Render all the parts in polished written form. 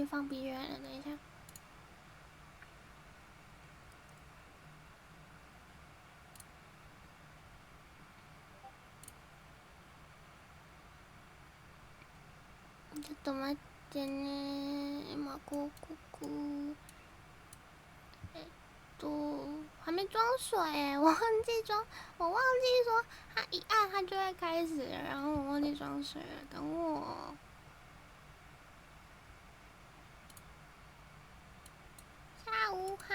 放鼻源了，等一下。ちょっと待ってね。今ここ。还没装水，我忘记装，我忘记说它一按它就会开始了，然后我忘记装水了，等我。下午好，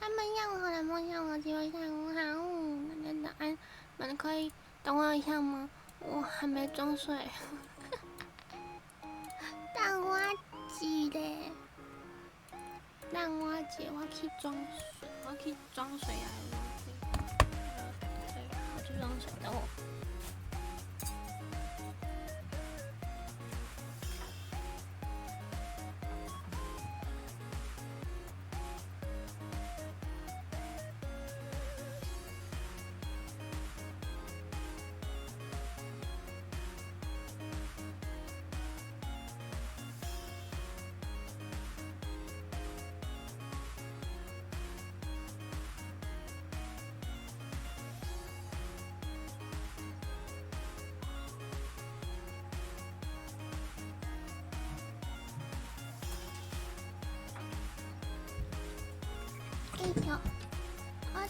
他们要我的梦想，我只有下午好。大家早安，你们可以等我一下吗？我还没装水。等我几嘞？让我姐，我去装水，我去装水啊！对，我去装水，等我。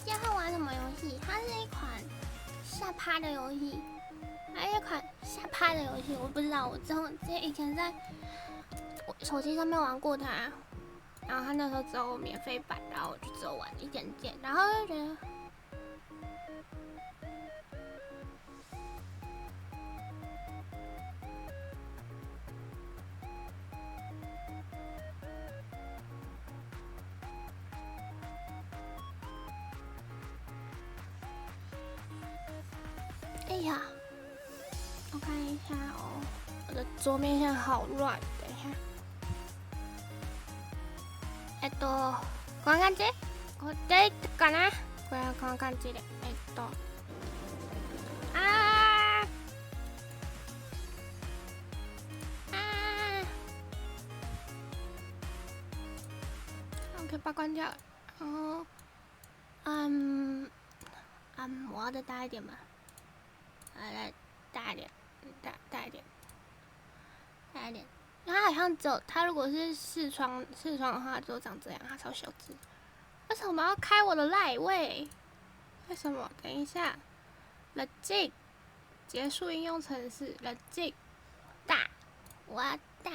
今天玩什么游戏？它是一款下趴的游戏，还有一款下趴的游戏，我不知道。我以前在我手机上面玩过它，然后它那时候只有免费版，然后我就只有玩一点点，然后就觉得。哎呀，我看一下哦，我的桌面现在好乱，等一下。こんな感じ？これでかな？これはこんな感じで。我可以把它关掉，然后，我要再大一点吧。来大一点，大一点。它好像只有它如果是视窗的话，就长这样，它超小只。为什么要开我的赖位？为什么？等一下 ，Legit 结束应用程式 ，Legit 大，我要大。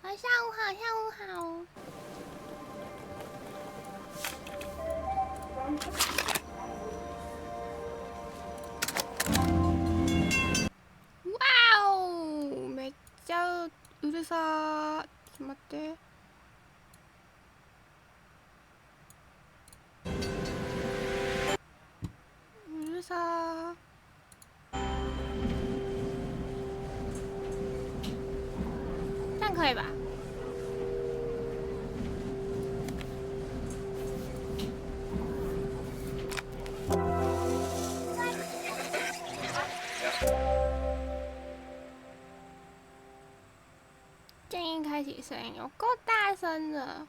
下午好，下午好。わお、めっちゃうるさー。ちょっと待って。うるさー。这样可以吧？建议开启声音，有够大声的。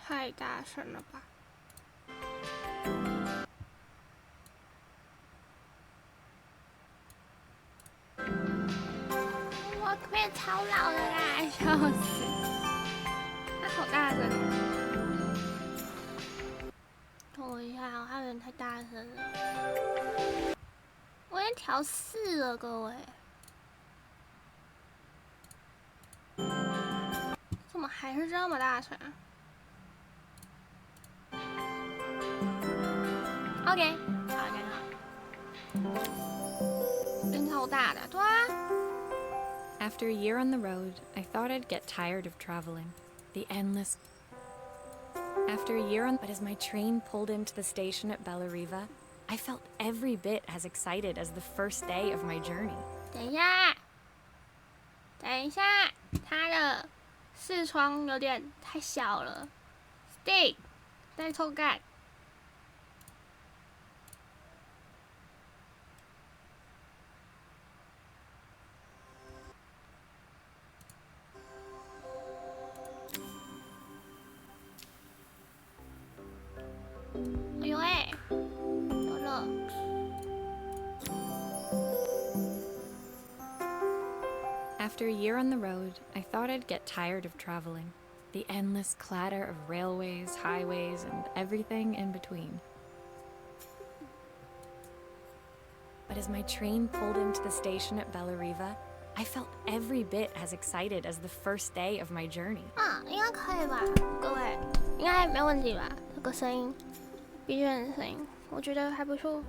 太大声了吧！我被吵扰了啦，笑死！它好大声哦！等我一下，它有点太大声了。我已经调4了，各位。怎么还是这么大声？OK， 好，刚好。音超大的，对啊。After a year on the road, I thought I'd get tired of traveling. The endless. After a year on, but as my train pulled into the station at Bellariva, I felt every bit as excited as the first day of my journey. 等一下，它的视窗有点太小了。Stick， 再抽干。哎呦哎，有了。After a year on the road, I thought I'd get tired of traveling. The endless clatter of railways, highways, and everything in between. But as my train pulled into the station at Bellariva, I felt every bit as excited as the first day of my journey. 应该可以吧，各位，应该没问题吧？这个声音，BGM 的声音，我觉得还不错。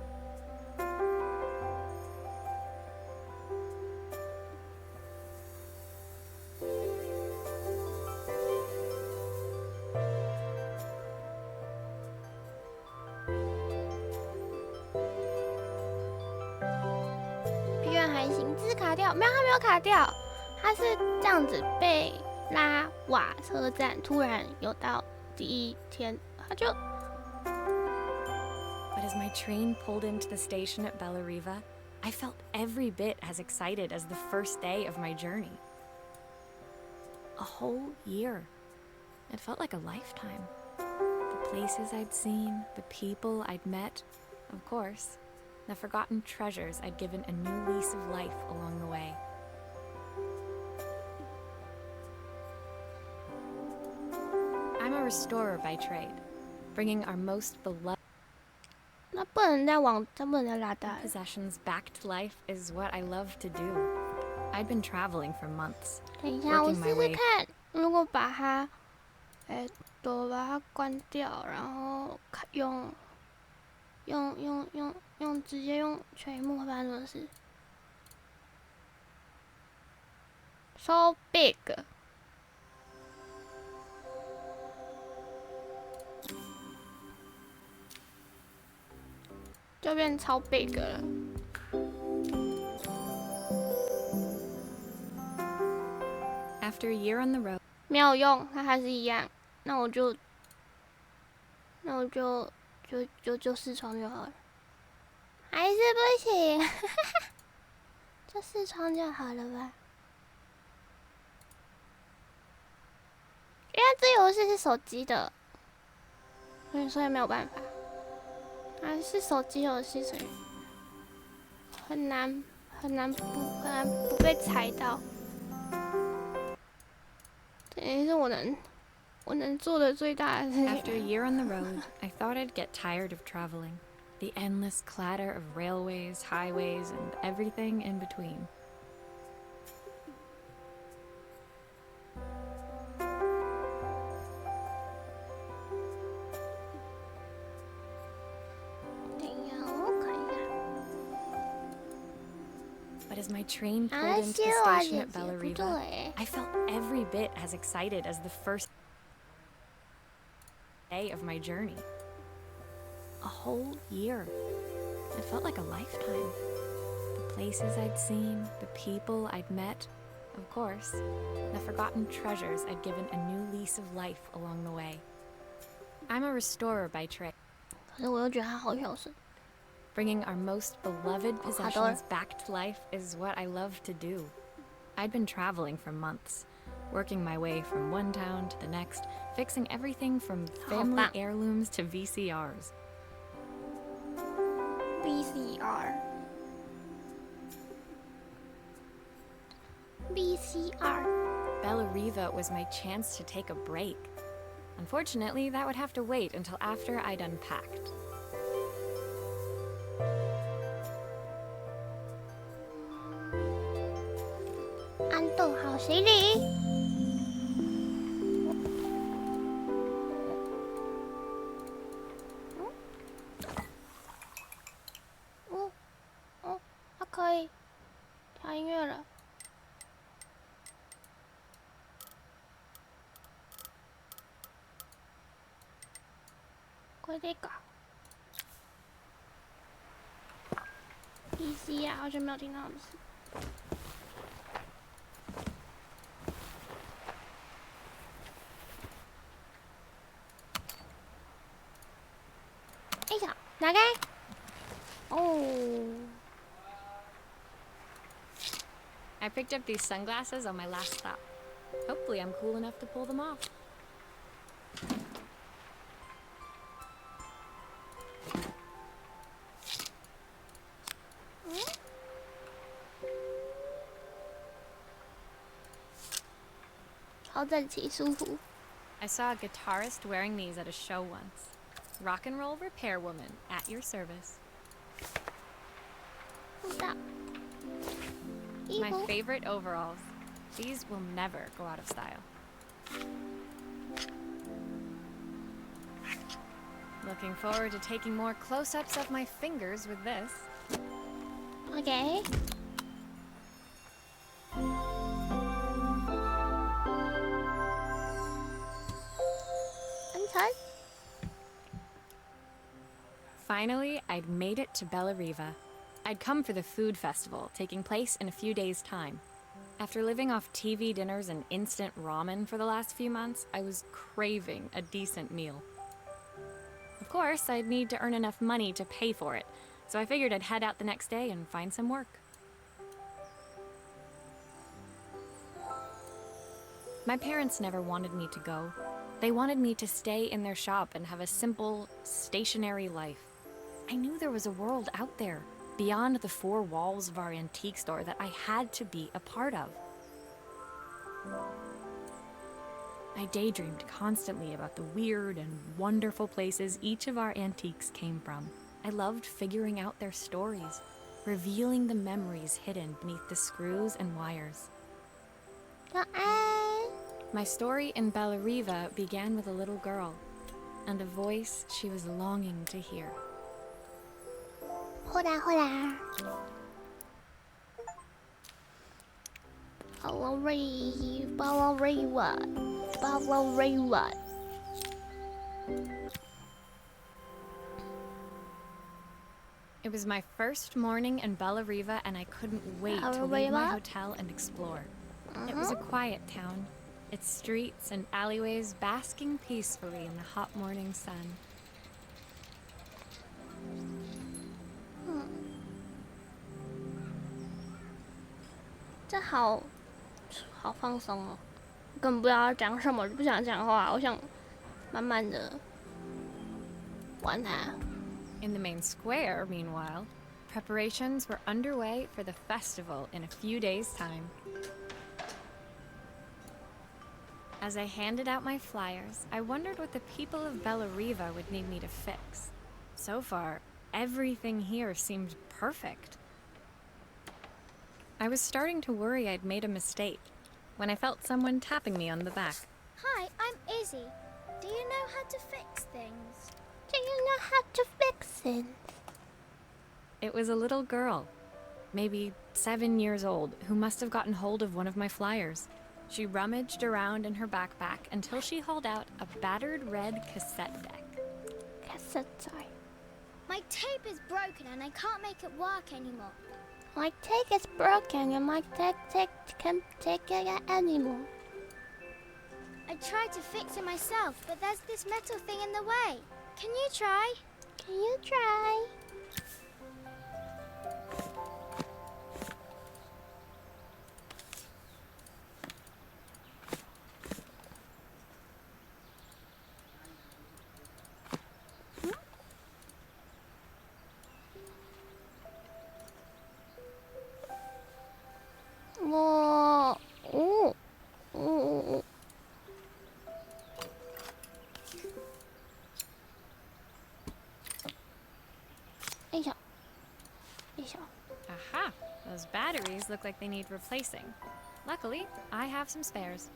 BGM 还行，只是卡掉，没有，它没有卡掉，它是这样子被拉瓦车站，突然有到第一天，它就。But as my train pulled into the station at Bellariva, I felt every bit as excited as the first day of my journey. A whole year. It felt like a lifetime. The places I'd seen, the people I'd met, of course, the forgotten treasures I'd given a new lease of life along the way. I'm a restorer by trade, bringing our most beloved 那不能再往，它不能再拉大了。 possessions back to life is what I love to do. I'd been traveling for months. 等一下，我 working 试 my 试 way 看，如果把它，把它关掉，然后直接用全屏幕会发生什么事 ？So big， 就变超 big 了。 After a year on the road, 没有用，它还是一样。那我就视窗就好了。还是不行，就视窗就好了吧？因为这游戏是手机的，所以没有办法。还是手机游戏，所以很难不被踩到。这也是我能做的最大的事情。 after a year on the road, I thought I'd get tired of traveling. The endless clatter of railways, highways, and everything in between. But as my train pulled into the station at Bellariva, I felt every bit as excited as the first day of my journey. A whole year. It felt like a lifetime. The places I'd seen, the people I'd met, of course, the forgotten treasures I'd given a new lease of life along the way. I'm a restorer by trade. 可是我又觉得他好小声。 Bringing our most beloved possessions back to life is what I love to do. I'd been traveling for months, working my way from one town to the next, fixing everything from family heirlooms to VCRs. VCR. Bellariva was my chance to take a break. Unfortunately, that would have to wait until after I'd unpacked. 安顿好行李。它可以调音乐了。これでいいか。PC 啊，好久没有听到的是。打开。哦。I picked up these sunglasses on my last stop. Hopefully I'm cool enough to pull them off. 超整齐舒服。 I saw a guitarist wearing these at a show once. Rock and roll repair woman at your service. 不知道。衣 My 服。 favorite overalls. These will never go out of style. Looking forward to taking more close-ups of my fingers with this. OK。安全。 Finally, I'd made it to Bellariva. I'd come for the food festival, taking place in a few days' time. After living off TV dinners and instant ramen for the last few months, I was craving a decent meal. Of course, I'd need to earn enough money to pay for it, so I figured I'd head out the next day and find some work. My parents never wanted me to go. They wanted me to stay in their shop and have a simple, stationary life. I knew there was a world out there, beyond the four walls of our antique store, that I had to be a part of. I daydreamed constantly about the weird and wonderful places each of our antiques came from. I loved figuring out their stories, revealing the memories hidden beneath the screws and wires. 早安。 My story in Bellariva began with a little girl, and a voice she was longing to hear. ほらほら。Bellariva。 It was my first morning in Bellariva, and I couldn't wait to leave my hotel and explore. It was a quiet town, its streets and alleyways basking peacefully in the hot morning sun. 这好放松哦，根本不知道讲什么，不想讲话，我想慢慢的玩它。 In the main square, meanwhile, preparations were underway for the festival in a few days' time. As I handed out my flyers, I wondered what the people of Bellariva would need me to fix. So far, everything here seemed perfect. I was starting to worry I'd made a mistake when I felt someone tapping me on the back. Hi, I'm Izzy. Do you know how to fix things? Do you know how to fix it? It was a little girl, maybe 7 years old, who must have gotten hold of one of my flyers. She rummaged around in her backpack until she hauled out a battered red cassette deck. Cassette. My tape is broken and I can't make it work anymore. My tape is broken and my tape can't take it anymore. I tried to fix it myself, but there's this metal thing in the way. Can you try? Can you try? Aha! Those batteries look like they need replacing. Luckily, I have some spares.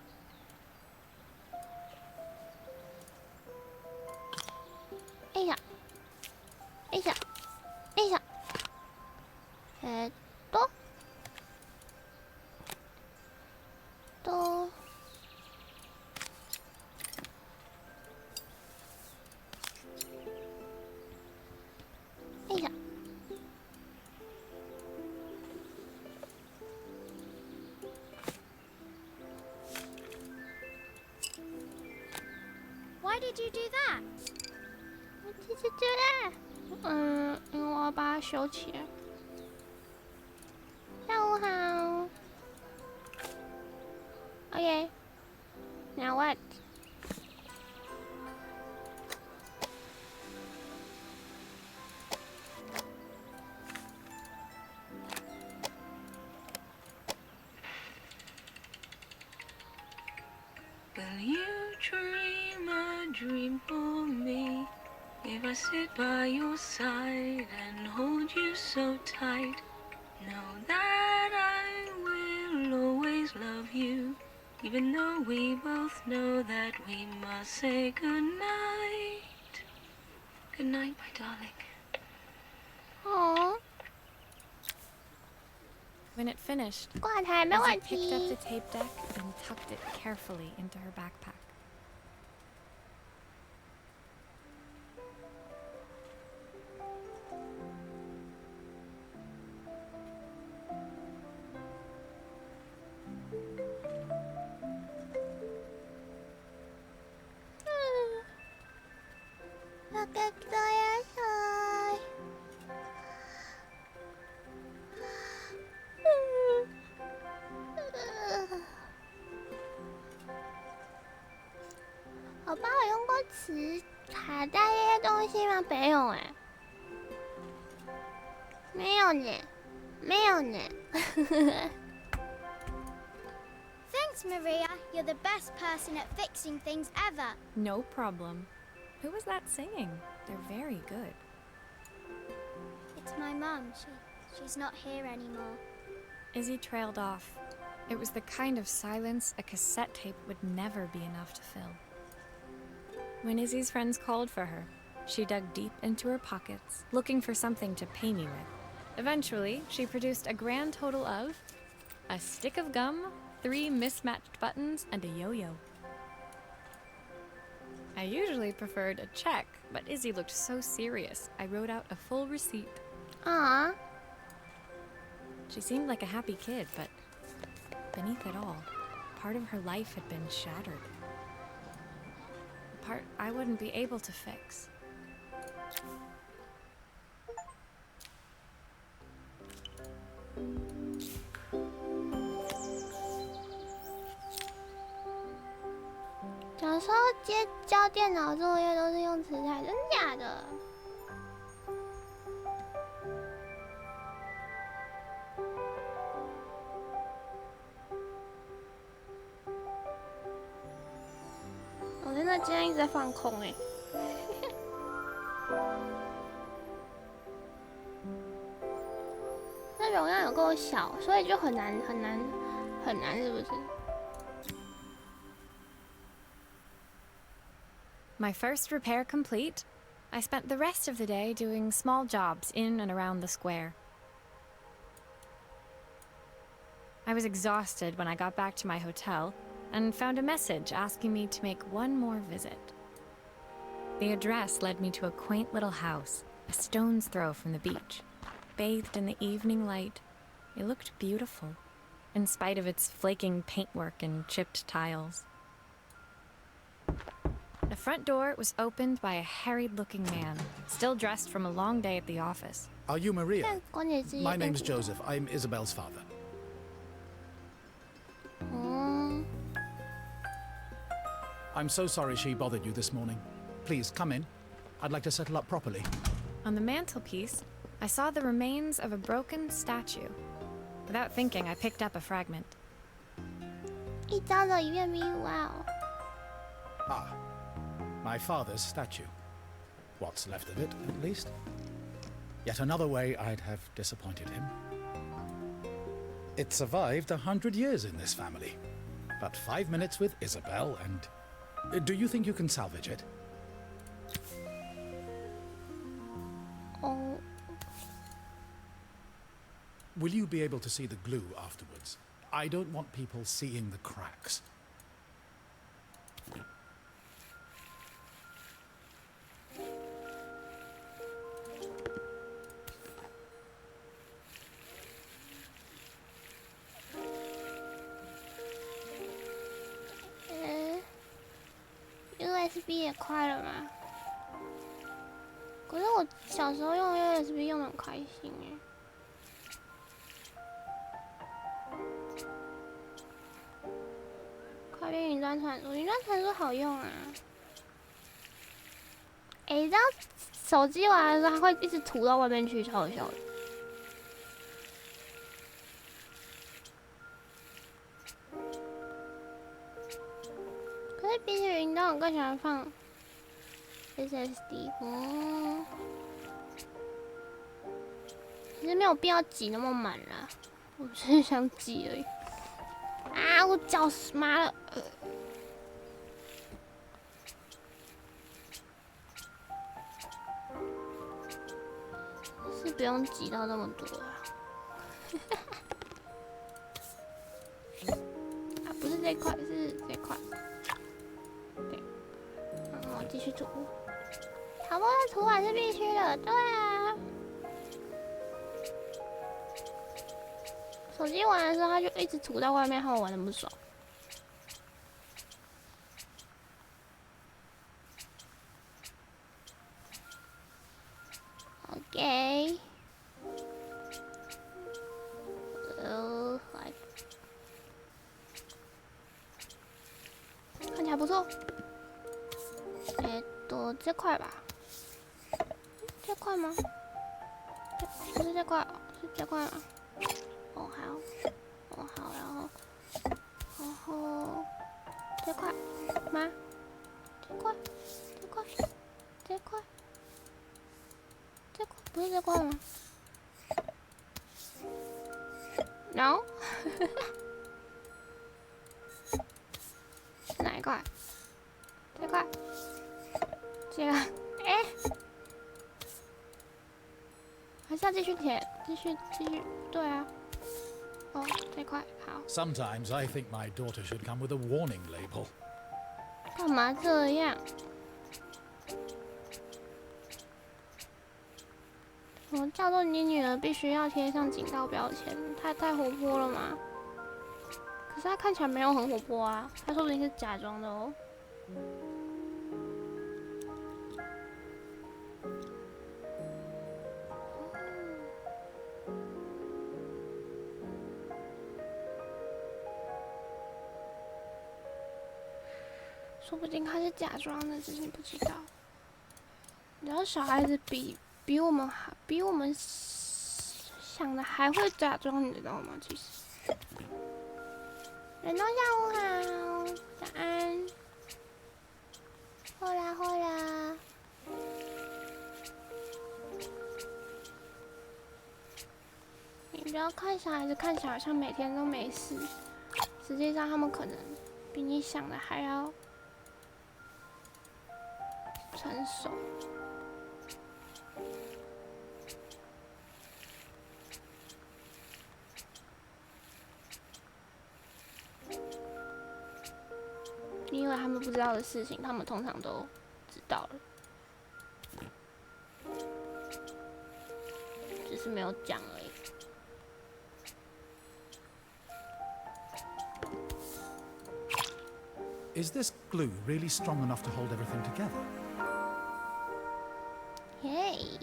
Why did you do that? What did you do that? 我把它修起来。下午好。OK。Now what? Will you dream a dream for me? If I sit by your side and hold you so tight, know that I will always love you, even though we both know that we must say goodnight. Good night, my darling. Oh. When it finished, 挂台没 Izzy 问 picked up 题 the。tape deck and tucked it carefully into her backpack. Look at the outside. 我爸有用过磁卡带这些东西吗？没有哎，没有呢，没有呢。 Thanks, Maria. You're the best person at fixing things ever. No problem. Who was that singing? They're very good. It's my mum. She's not here anymore. Izzy trailed off. It was the kind of silence a cassette tape would never be enough to fill. When Izzy's friends called for her, she dug deep into her pockets, looking for something to pay me with. Eventually, she produced a grand total of a stick of gum, 3 mismatched buttons, and a yo-yo. I usually preferred a check, but Izzy looked so serious, I wrote out a full receipt. Aw. She seemed like a happy kid, but beneath it all, part of her life had been shattered. A part I wouldn't be able to fix. "小时候交电脑作业都是用磁带，真假的？我真的今天一直在放空哎。那容量有够小，所以就很难，是不是？ My first repair complete, I spent the rest of the day doing small jobs in and around the square. I was exhausted when I got back to my hotel and found a message asking me to make one more visit. The address led me to a quaint little house, a stone's throw from the beach. Bathed in the evening light, it looked beautiful, in spite of its flaking paintwork and chipped tiles. The front door was opened by a harried-looking man, still dressed from a long day at the office. Are you Maria? 但关键是 My name's Joseph. I'm Isabel's father. 嗯， I'm so sorry she bothered you this morning. Please, come in. I'd like to settle up properly. On the mantelpiece, I saw the remains of a broken statue. Without thinking, I picked up a fragment. 一张的一片迷哇哦。 Ah, my father's statue. What's left of it, at least. Yet another way I'd have disappointed him. It survived 100 years in this family. But 5 minutes with Isabel and... Do you think you can salvage it? 哦， Will you be able to see the glue afterwards? I don't want people seeing the cracks. USB 也快了吗？可是我小时候用 USB 用的很开心哎。快变云端传输，云端传输好用啊。你知道手机玩的时候，它会一直吐到外面去，超好笑的。可是比起云端，我更喜欢放 SSD。哦，其实没有必要挤那么满啦，我只是想挤而已。啊！我脚麻了。是不用挤到那么多啊。啊，不是这块，是这块。对，然后继续涂。草摸的涂完是必须的，对啊。手机玩的时候，它就一直涂到外面，害我玩得不爽。OK。来，看起来不错。这块吧？这块吗？不是这块，是这块吗？哦好，哦好，然后这块吗？这块不是这块吗 ？No 是哪一块？这块？这个？哎，还是要继续填，继续，对啊。哦，这块好。Sometimes I think my daughter should come with a warning label. 干嘛这样？我叫做你女儿必须要贴上警告标签，她太活泼了嘛？可是她看起来没有很活泼啊，她说不定是假装的哦。说不定他是假装的，只是你不知道。你知道小孩子比我们想的还会假装，你知道吗？其实。人都下午好，早安。后啦。你不要看小孩子看起来好像每天都没事，实际上他们可能比你想的还要成熟。你以为他们不知道的事情，他们通常都知道了，只是没有讲而已。Is this glue really strong enough to hold everything together? Hey.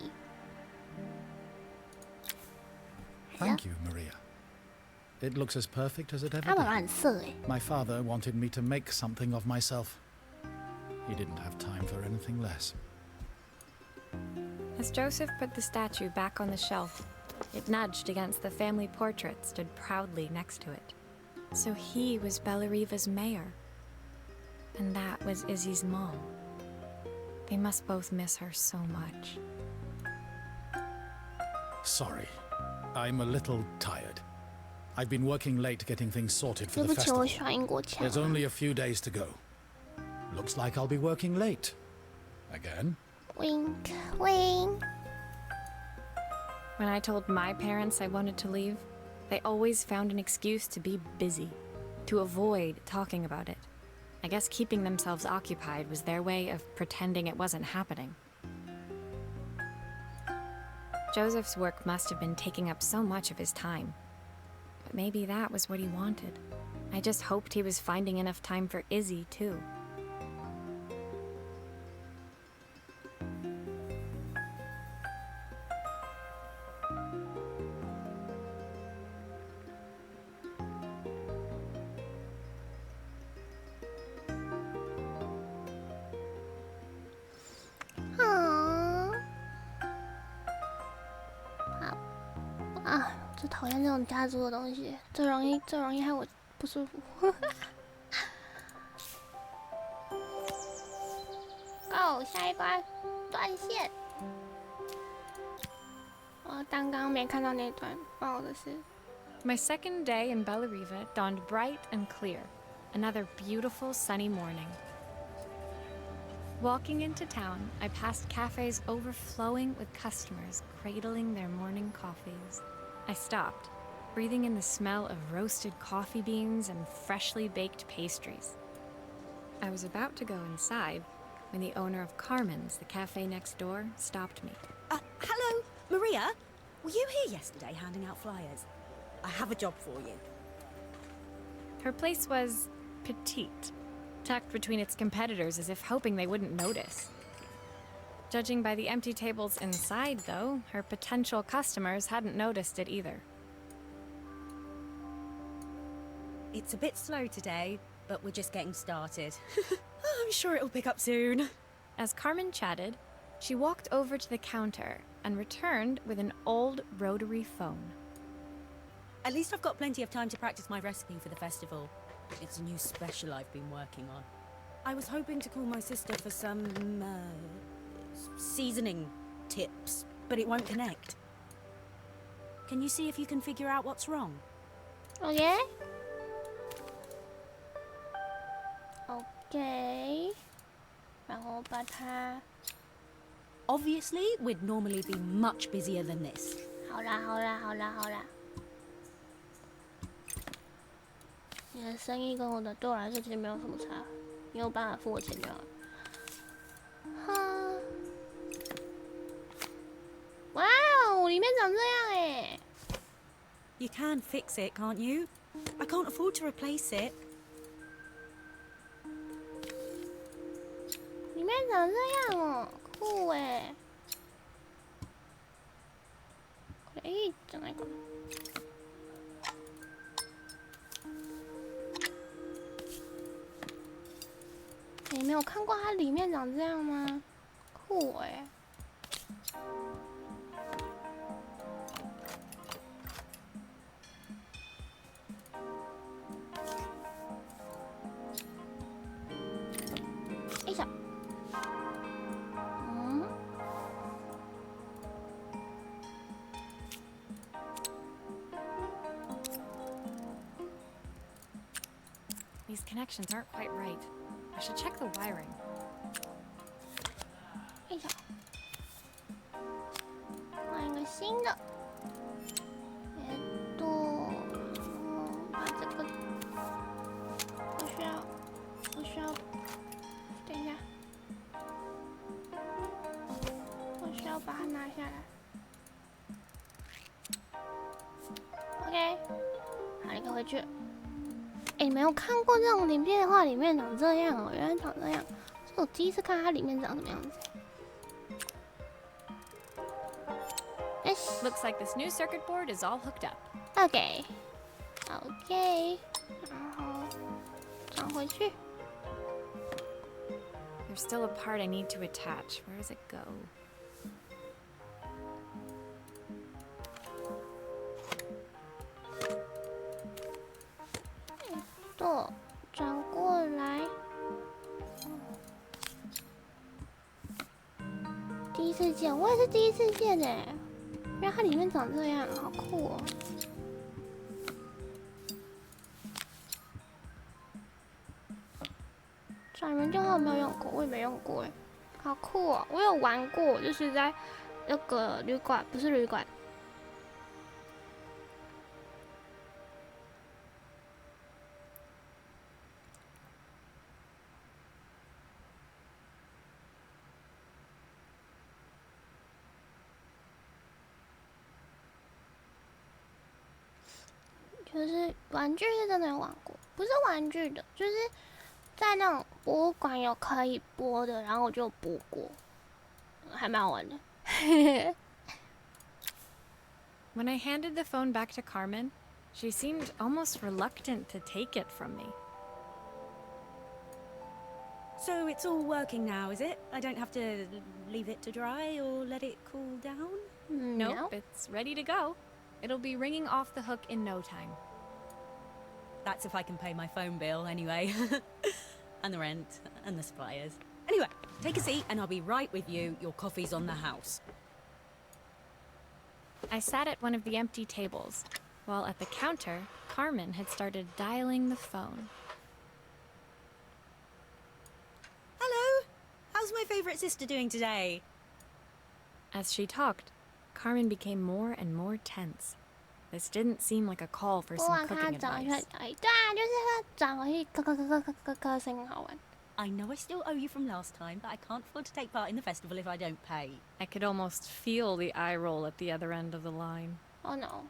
Thank you, Maria. It looks as perfect as it ever 他们 did. 很色哎。My father wanted me to make something of myself. He didn't have time for anything less. As Joseph put the statue back on the shelf, it nudged against the family portrait stood proudly next to it. So he was Bellariva's mayor. And that was Izzy's mom. They must both miss her so much. Sorry, I'm a little tired. I've been working late getting things sorted for 对 the 不起，我 festival. 喜欢英国腔。 There's only a few days to go. Looks like I'll be working late. Again? Wink, wink. When I told my parents I wanted to leave, they always found an excuse to be busy, to avoid talking about it. I guess keeping themselves occupied was their way of pretending it wasn't happening. Joseph's work must have been taking up so much of his time. But maybe that was what he wanted. I just hoped he was finding enough time for Izzy, too. 最讨厌这种家族的东西，最容易害我不舒服。Go， 下一关断线。我刚刚没看到那段，关我的事。My second day in Bellariva dawned bright and clear, another beautiful sunny morning. Walking into town, I passed cafes overflowing with customers cradling their morning coffees. I stopped, breathing in the smell of roasted coffee beans and freshly baked pastries. I was about to go inside when the owner of Carmen's, the cafe next door, stopped me. Hello, Maria? Were you here yesterday handing out flyers? I have a job for you. Her place was petite, tucked between its competitors as if hoping they wouldn't notice. Judging by the empty tables inside, though, her potential customers hadn't noticed it either. It's a bit slow today, but we're just getting started. I'm sure it'll pick up soon. As Carmen chatted, she walked over to the counter and returned with an old rotary phone. At least I've got plenty of time to practice my recipe for the festival. It's a new special I've been working on. I was hoping to call my sister for some, seasoning tips, but it won't connect. Can you see if you can figure out what's wrong? Okay. Okay. 然后把它 Obviously, we'd normally be much busier than this. 好啦。你的生意跟我的对我来说其实没有什么差，你有办法付我钱就好。哈，哇哦，里面长这样哎！ You can fix it, can't you? I can't afford to replace it. 里面长这样哦，酷哎！これいいじゃないかな。你没有看过它里面长这样吗？酷哎！哎呀，These connections aren't quite right. I should check the wiring. 哎呀，换一个新的。把这个，我需要，等一下，我需要把它拿下来。OK， 好，你可以回去。哎，你没有看过这种影片的话，里面长这样哦，原来长这样，是我第一次看它里面长什么样子。Yes. Looks like this new circuit board is all hooked up. OK， 然后转回去。There's still a part I need to attach. Where does it go? 转过来。第一次见，我也是第一次见哎，原来它里面长这样，好酷哦！转圆镜号没有用过，我也没用过哎，好酷哦！我有玩过，就是在那个旅馆，不是旅馆。就是玩具是真的有玩过，不是玩具的，就是在那种博物馆有可以播的，然后我就播过，还蛮好玩的。When I handed the phone back to Carmen, she seemed almost reluctant to take it from me. So it's all working now, is it? I don't have to leave it to dry or let it cool down? Nope, it's ready to go. It'll be ringing off the hook in no time. That's if I can pay my phone bill, anyway. And the rent, and the suppliers. Anyway, take a seat and I'll be right with you. Your coffee's on the house. I sat at one of the empty tables, while at the counter, Carmen had started dialing the phone. Hello! How's my favourite sister doing today? As she talked, Carmen became more and more tense. This didn't seem like a call for 我 some 往他 cooking 转一 advice. 下，对啊，就是他转回去，咯咯咯咯咯咯咯，声音好玩。 I know I still owe you from last time, but I can't afford to take part in the festival if I don't pay. I could almost feel the eye roll at the other end of the line. Oh no.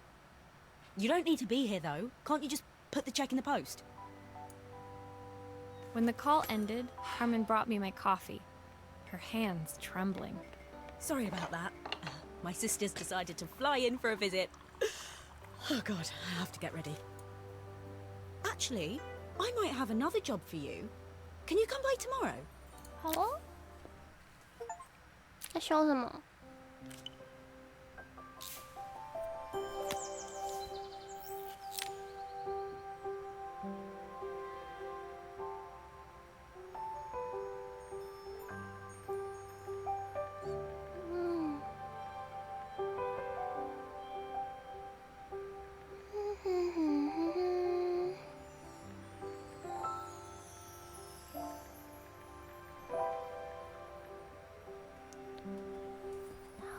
You don't need to be here, though. Can't you just put the check in the post? When the call ended, Carmen brought me my coffee, her hands trembling. Sorry about that. My sister's decided to fly in for a visit. Oh god, I have to get ready. Actually, I might have another job for you. Can you come by tomorrow? 好哦。在修什么？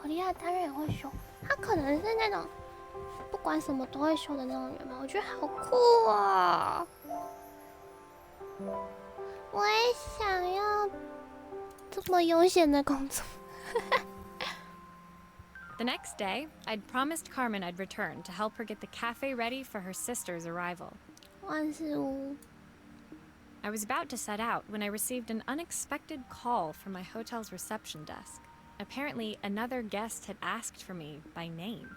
好厉害，他也会修。他可能是那种不管什么都会修的那种人吧，我觉得好酷啊！我也想要这么悠闲的工作。The next day, I'd promised Carmen I'd return to help her get the cafe ready for her sister's arrival. 万事屋。 I was about to set out when I received an unexpected call from my hotel's reception desk. Apparently, another guest had asked for me by name.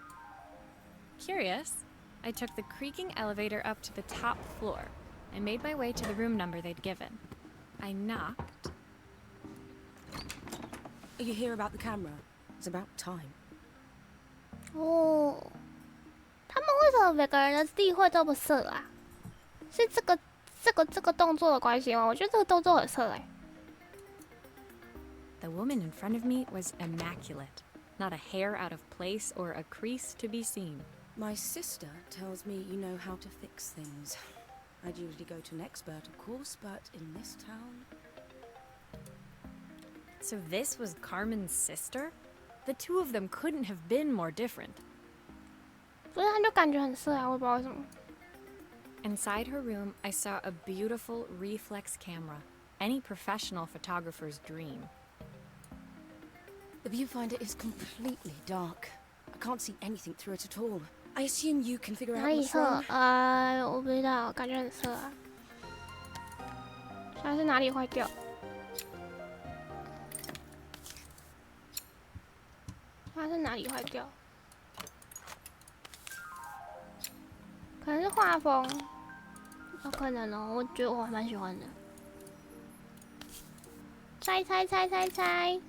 Curious, I took the creaking elevator up to the top floor and made my way to the room number they'd given. I knocked. Are you here about the camera? It's about time. 哦，他们为什么每个人的地会这么色啊？是这个动作的关系吗？我觉得这个动作很色哎。 The woman in front of me was immaculate, not a hair out of place or a crease to be seen. My sister tells me you know how to fix things. I'd usually go to an expert, of course, but in this town... So this was Carmen's sister? The two of them couldn't have been more different. 不是，他就感觉很色啊，我也不知道为什么。 Inside her room, I saw a beautiful reflex camera, any professional photographer's dream. The viewfinder is completely dark. I can't see anything through it at all. I assume you can figure 哪 out 里 what's 色 wrong.？我不知道，感觉很色啊。现在是哪里坏掉？它是哪里坏掉？可能是画风，有可能哦。我觉得我还蛮喜欢的。猜。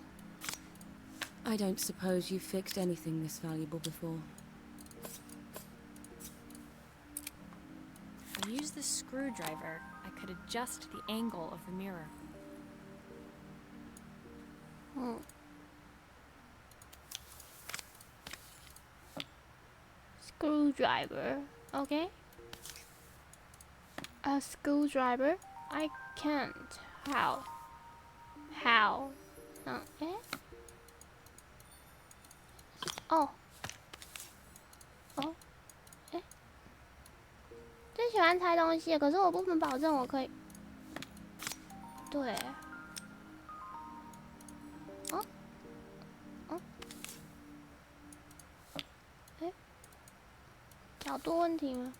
I don't suppose you've fixed anything this valuable before. I used the screwdriver. I could adjust the angle of the mirror. 嗯。Screwdriver, okay. A screwdriver? I can't. How? How? 哦，最喜欢猜东西，可是我不能保证我可以。对。角度问题吗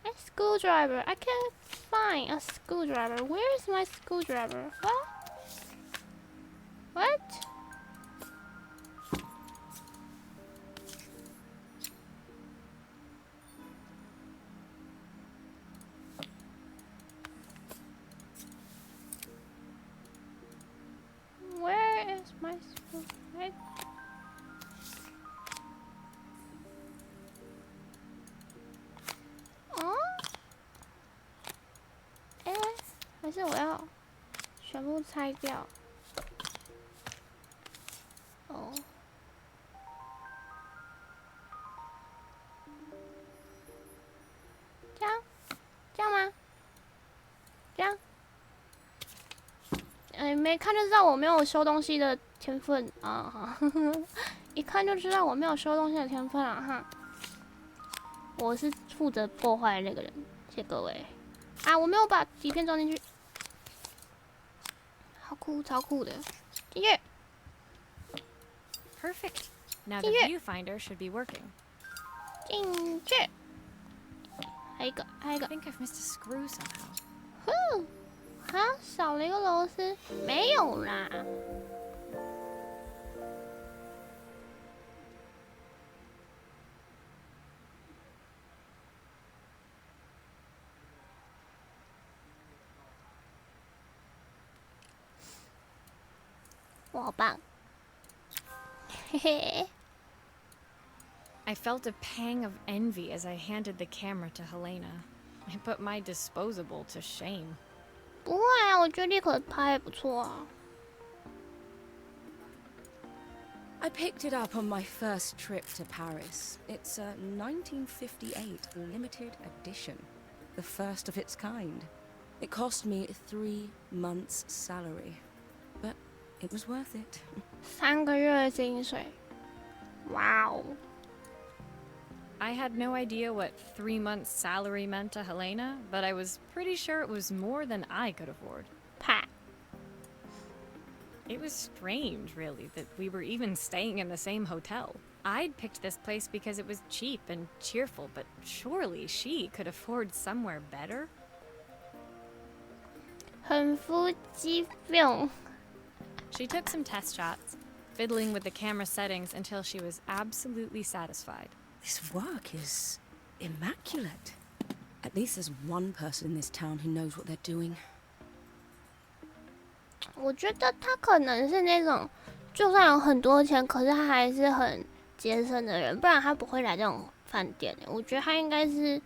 ？screwdriver. I can't find a screwdriver. Where is my screwdriver? What? Where is my screwdriver? 是我要全部拆掉？哦，这样，这样吗？这样？没看就知道我没有收东西的天分啊！一看就知道我没有收东西的天分啊！哈，我是负责破坏的那个人，谢谢各位。啊，我没有把底片装进去，好酷，超酷的！进去。Perfect. Now the viewfinder should be working. 进去。还有一个，还有一个。I think I've missed a screw somehow. 哼，啊，少了一个螺丝，没有啦。我好棒，嘿嘿。I felt a pang of envy as I handed the camera to Helena. I put my disposable to shame. 不会啊，我觉得立可拍也不错啊。I picked it up on my first trip to Paris. It's a 1958 limited edition, the first of its kind. It cost me 3 months' salary, but it was worth it. 3个月的薪水，哇哦！ I had no idea what 3 months' salary meant to Helena, but I was pretty sure it was more than I could afford. 啪！ It was strange, really, that we were even staying in the same hotel. I'd picked this place because it was cheap and cheerful, but surely she could afford somewhere better? 很夫妻病。 She took some test shots, fiddling with the camera settings until she was absolutely satisfied. This work is immaculate. At least there's one person in this town who knows what they're doing. 我觉得他可能是那种，就算有很多钱，可是他还是很节省的人，不然他不会来这种饭店。我觉得他应该是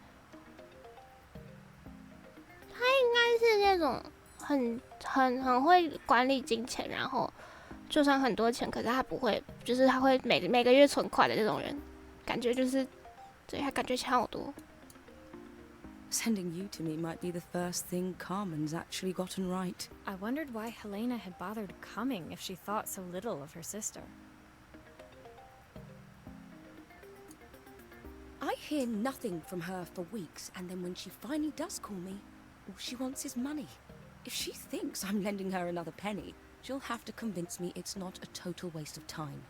那种很会管理金钱，然后就算很多钱，可是他不会，就是他会每个月存款的这种人。 感觉就是，对他感觉钱好多。Sending you to me might be the first thing Carmen's actually gotten right. I wondered why Helena had bothered coming if she thought so little of her sister. I hear nothing from her for weeks, and then when she finally does call me, all she wants is money. If she thinks I'm lending her another penny, she'll have to convince me it's not a total waste of time.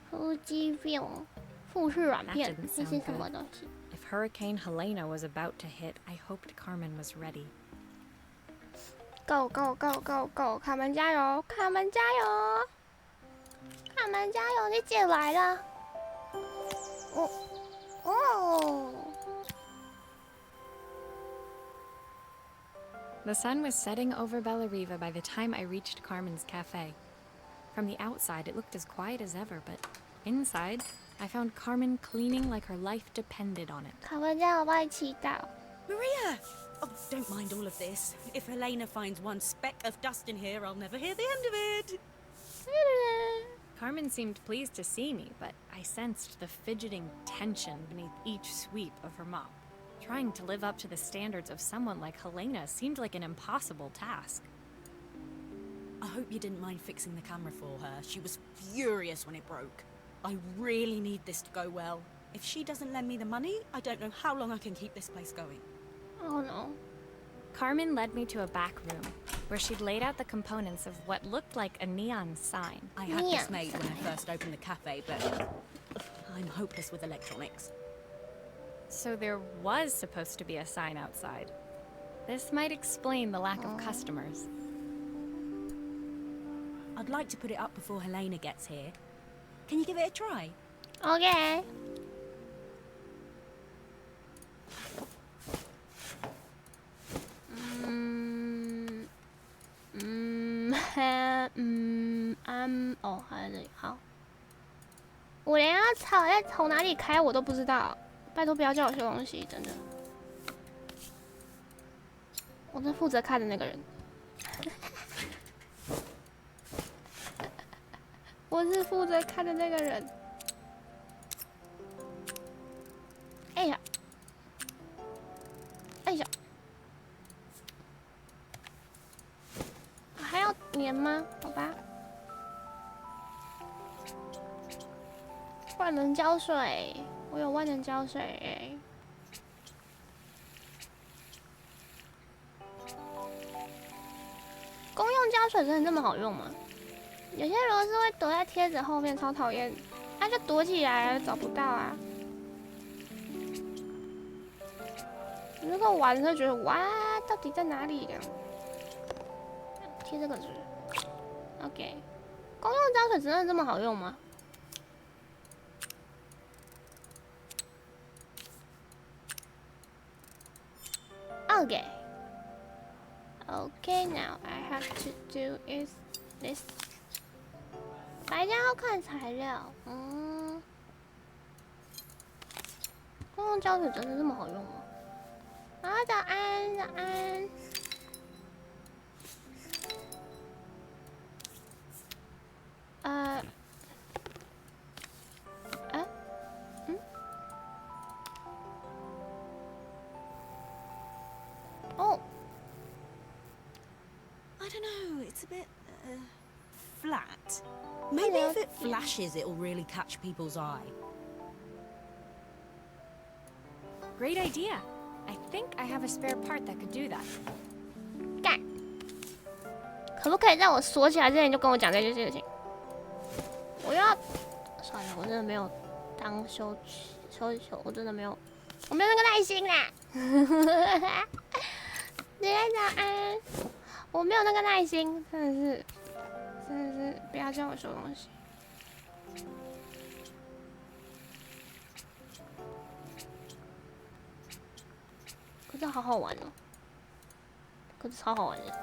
夫妻病，富士软片， That didn't 这 sound 是什么 good. 东西？ If Hurricane Helena was about to hit, I hoped Carmen was ready. Go go go go go！ 卡门加油，卡门加油，卡门加油！你姐来了。哦。 The sun was setting over Bellariva by the time I reached Carmen's cafe. From the outside, it looked as quiet as ever, but inside, I found Carmen cleaning like her life depended on it. 卡门加油，帮你祈祷。 Maria! Oh, don't mind all of this. If Helena finds one speck of dust in here, I'll never hear the end of it. Carmen seemed pleased to see me, but I sensed the fidgeting tension beneath each sweep of her mop. Trying to live up to the standards of someone like Helena seemed like an impossible task. I hope you didn't mind fixing the camera for her. She was furious when it broke. I really need this to go well. If she doesn't lend me the money, I don't know how long I can keep this place going. Oh no. Carmen led me to a back room, where she'd laid out the components of what looked like a neon sign. I had this made when I first opened the cafe, but I'm hopeless with electronics. So there was supposed to be a sign outside. This might explain the lack of customers. I'd like to put it up before Helena gets here. Can you give it a try? OK。哦，还在这里。好。我连要从哪里开我都不知道，拜托不要叫我修东西，真的。我是负责看的那个人。我是负责看的那个人。哎呀，哎呀，还要粘吗？好吧。万能胶水，我有万能胶水欸。公用胶水真的这么好用吗？有些螺丝会躲在贴纸后面，超讨厌。它就躲起来了，找不到啊。如果玩的时候觉得哇，到底在哪里？这样贴这个是 OK。公用胶水真的这么好用吗？ Okay. Okay, now I have to do is this. 白家要看材料，公用胶水真的这么好用吗？啊，早安，早安。哦。 I don't know, it's a bit flat. Maybe if it flashes, it'll really catch people's eye. Great idea. I think I have a spare part that could do that. 干，可不可以在我锁起来之前就跟我讲这件事情？我要算了，我真的没有当修，我真的没有，我没有那个耐心啦。姐姐早安，我没有那个耐心，真的是不要叫我修东西。可是好好玩哦，可是超好玩的。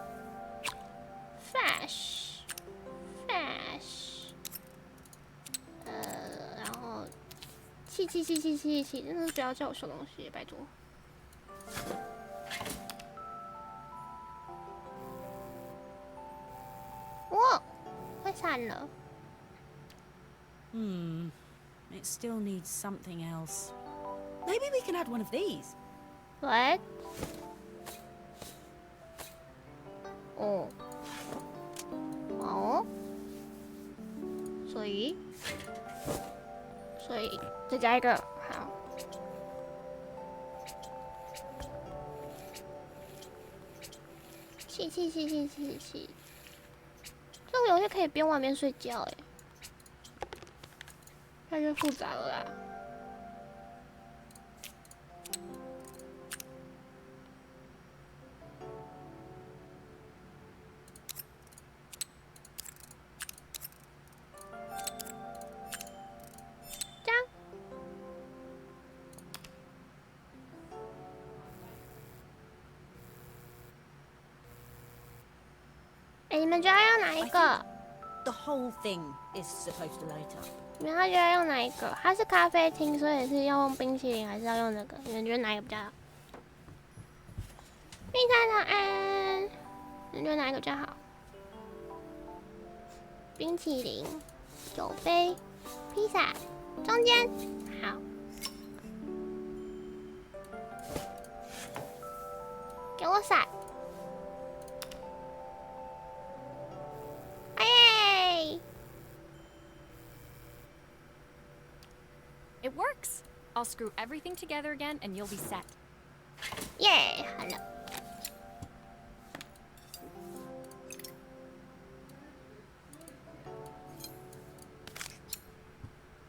Flash， 然后气，真的是不要叫我修东西，拜托。哇，会闪了。It still needs something else. Maybe we can add one of these. What？ 哦，哦，所以再加一个，好。气。这个游戏可以边玩边睡觉哎，太越复杂了啦。这样。哎，你们觉得要哪一个？ The whole thing is supposed to light up. 你们觉得用哪一个？它是咖啡厅，所以是要用冰淇淋，还是要用那个？你们觉得哪一个比较好？冰茶早安，你们觉得哪一个比较好？冰淇淋、酒杯、披萨，中间好。给我闪！ It works. I'll screw everything together again and you'll be set. 耶，好了。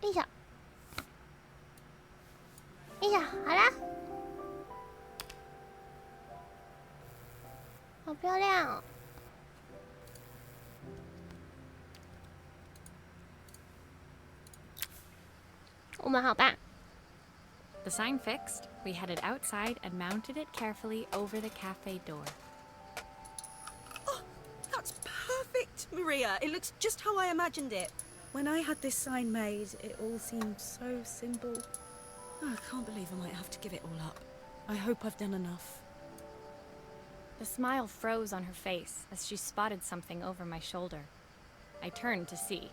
一下，好了。好漂亮哦。 我们好棒。 The sign fixed, we headed outside and mounted it carefully over the cafe door. Oh, that's perfect, Maria. It looks just how I imagined it. When I had this sign made, it all seemed so simple. Oh, I can't believe I might have to give it all up. I hope I've done enough. The smile froze on her face as she spotted something over my shoulder. I turned to see.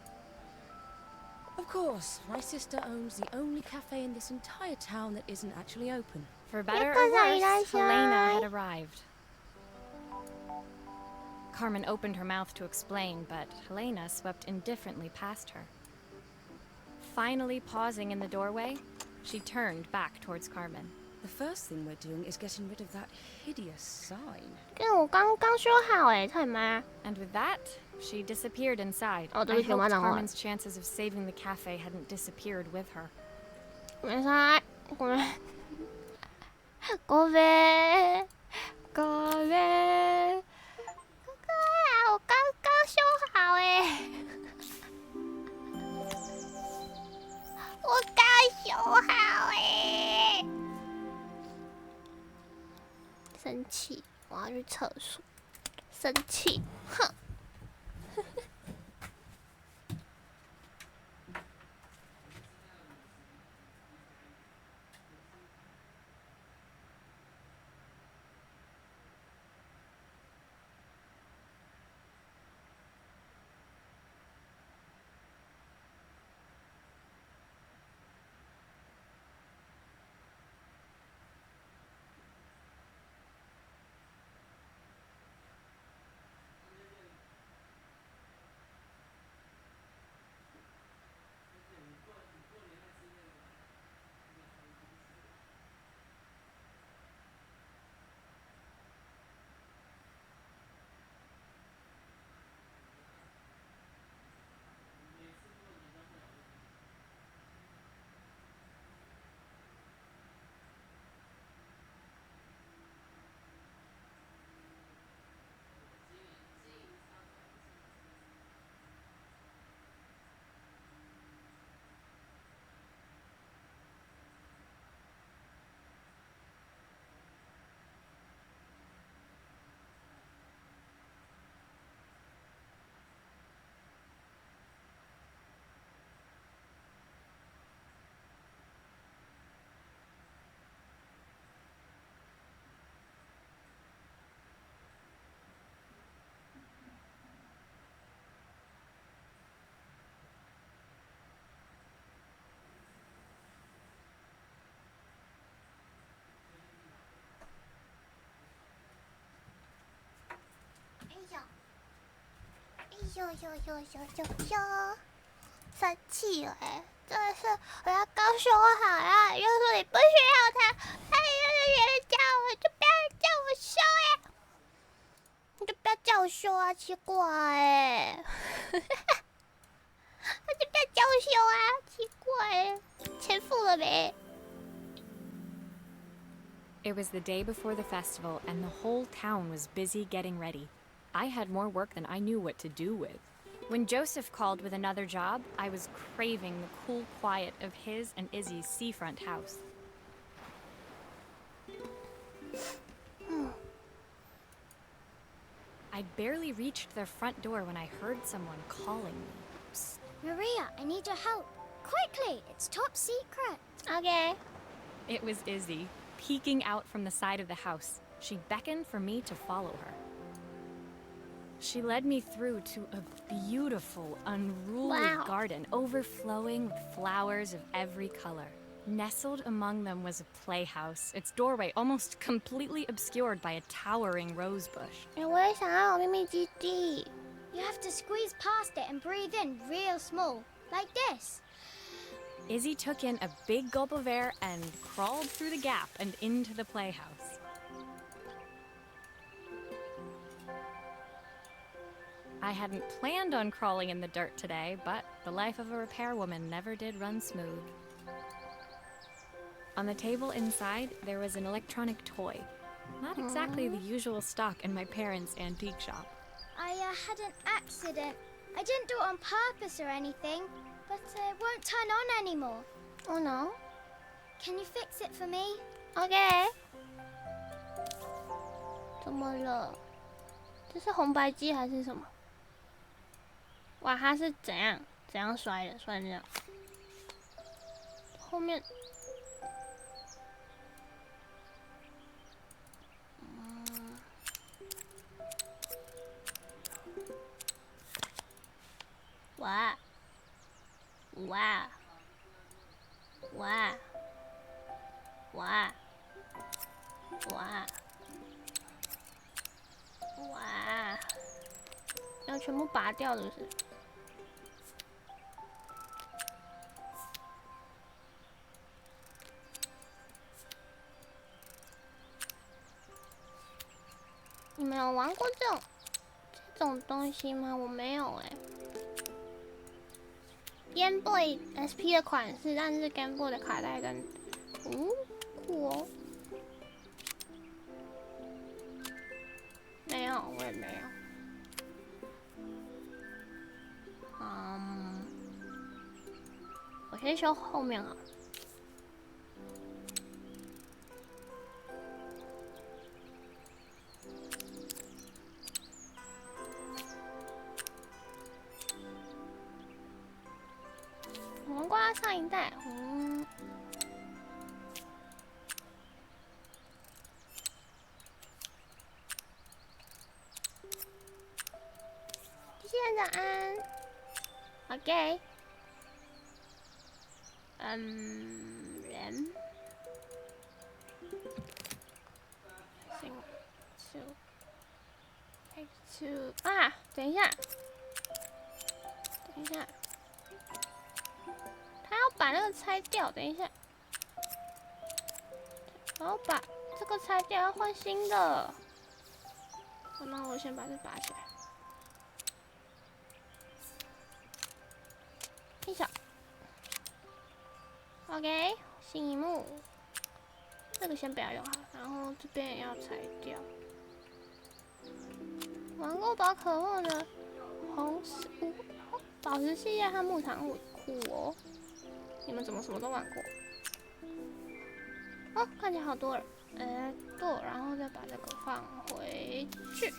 Of course, my sister owns the only cafe in this entire town that isn't actually open. For better or worse, Helena had arrived. Carmen opened her mouth to explain, but Helena swept indifferently past her. Finally pausing in the doorway, she turned back towards Carmen. The first thing we're doing is getting rid of that hideous sign. 跟我刚说好哎，菜妈。 And with that, she disappeared inside. Oh, I hoped Carmen's chances of saving the cafe hadn't disappeared with her. 没事，我们。过呗，过呗。哥哥啊，我刚修好哎。我刚修好哎。生气，我要去厕所。生气，哼。生气了哎！真的是，我要刚修好了，又说你不需要它，他就是原叫我，就不要叫我修哎！你就不要叫我修啊，奇怪哎！那就不要叫我修啊，奇怪，钱付了没？ It was the day before the festival, and the whole town was busy getting ready. I had more work than I knew what to do with. When Joseph called with another job, I was craving the cool quiet of his and Izzy's seafront house. I'd barely reached their front door when I heard someone calling me. Psst, Maria, I need your help. Quickly, it's top secret. Okay. It was Izzy, peeking out from the side of the house. She beckoned for me to follow her. She led me through to a beautiful, unruly garden overflowing with flowers of every color. Nestled among them was a playhouse, its doorway almost completely obscured by a towering rose bush. 我也想要有秘密基地。 You have to squeeze past it and breathe in real small, like this. Izzy took in a big gulp of air and crawled through the gap and into the playhouse. I hadn't planned on crawling in the dirt today, but the life of a repairwoman never did run smooth. On the table inside, there was an electronic toy. Not exactly the usual stock in my parents' antique shop. I had an accident. I didn't do it on purpose or anything, but it won't turn on anymore. Oh no. Can you fix it for me? Okay. 怎么了？这是红白机还是什么？哇，它是怎样摔的？摔成这样。后面，哇哇哇哇哇哇！要全部拔掉，是不是？你们有玩过这种东西吗？我没有哎。Game Boy SP 的款式，但是 Game Boy 的卡带跟，酷哦。没有，我也没有。我先修后面啊。我玩过它上一代，机器人早安 ，OK， 人，X2 啊，等一下，他要把那个拆掉，等一下，然后把这个拆掉，要换新的。那我先把这拔起来。一小 ，OK， 新一幕，这个先不要用好，然后这边也要拆掉。玩过宝可梦的宝石系列和牧场物酷哦，你们怎么什么都玩过？哦，看起来好多了，对，然后再把这个放回去。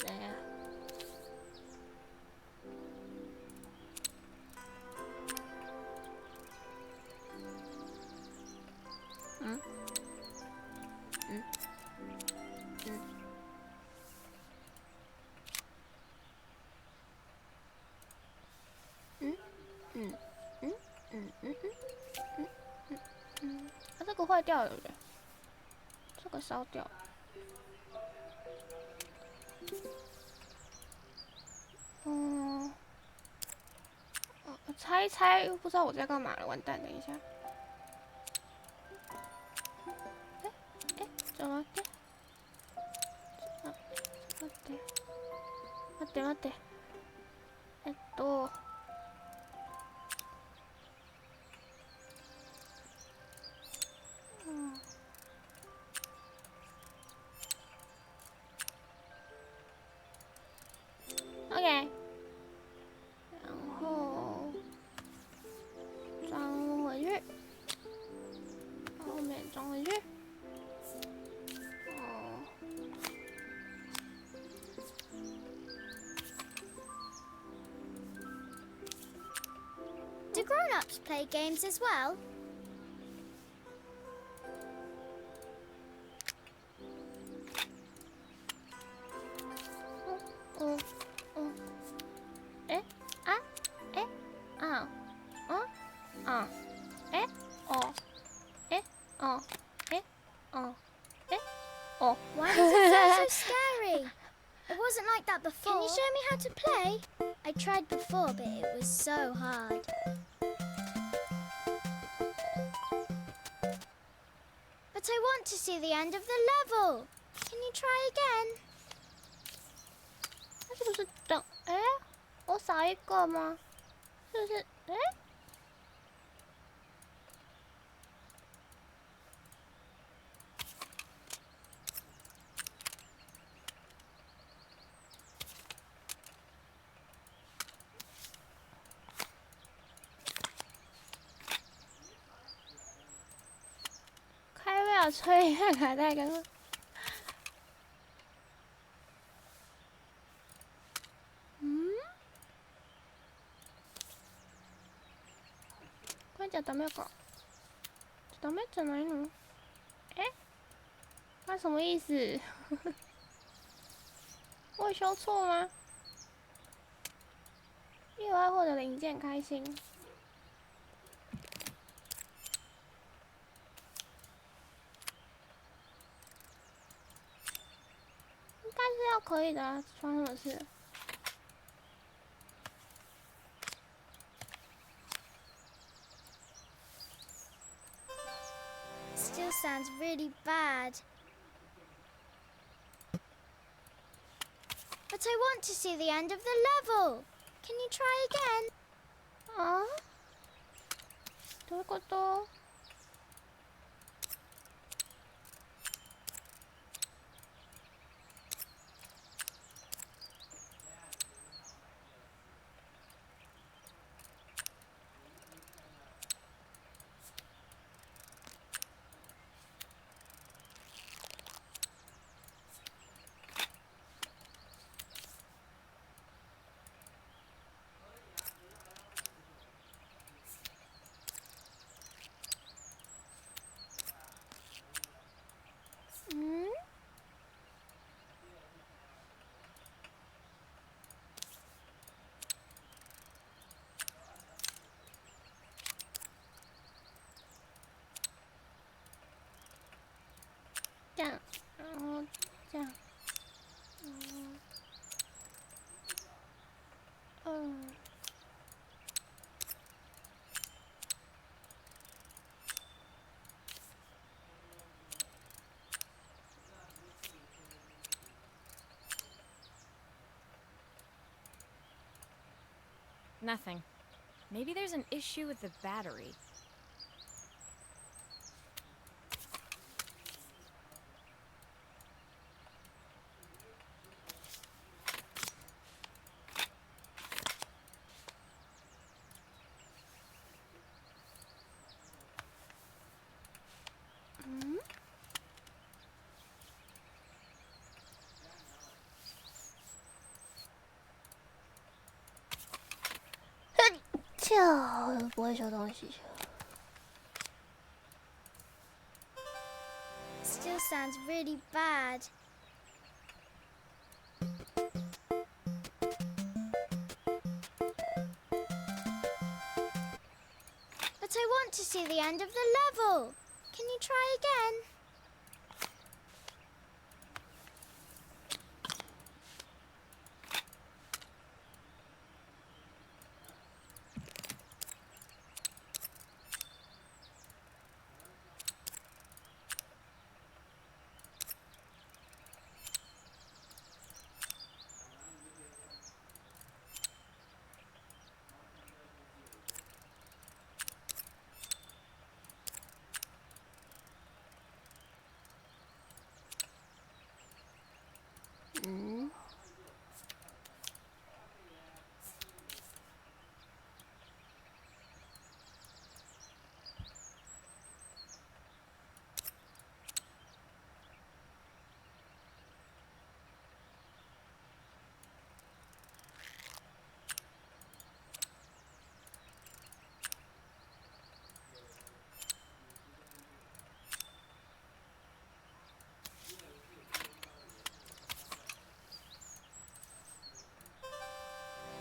等一下。这个坏掉了，对不对？这个烧掉了。拆一拆，又不知道我在干嘛了，完蛋！等一下。怎么的？待って。OK， 然后装回去，后面装回去。Do grown-ups play games as well? Why does it feel so scary? It wasn't like that before. Can you show me how to play? I tried before, but it was so hard. But I want to see the end of the level. Can you try again? 那是不是等？我少一个吗？是不是？开不了吹看卡带刚刚。これじゃダメか。ダメじゃないの？那什么意思？我有修错吗？意外获得零件，开心。应该是要可以的啊，发生什么事？Still sounds really bad. But I want to see the end of the level. Can you try again? 啊？どういうこと？嗯？这样，然后这样，Nothing. Maybe there's an issue with the battery.就不会修东西。Still sounds really bad. But I want to see the end of the level. Can you try again?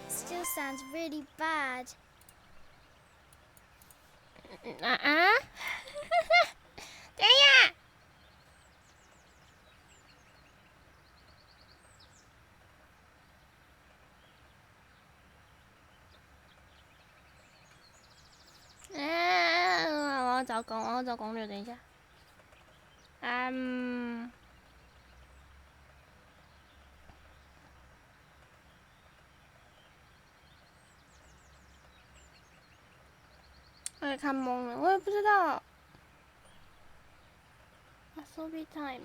Still sounds really bad. 等一下。我要找攻略，等一下。我也看懵了，我也不知道。Asobi time。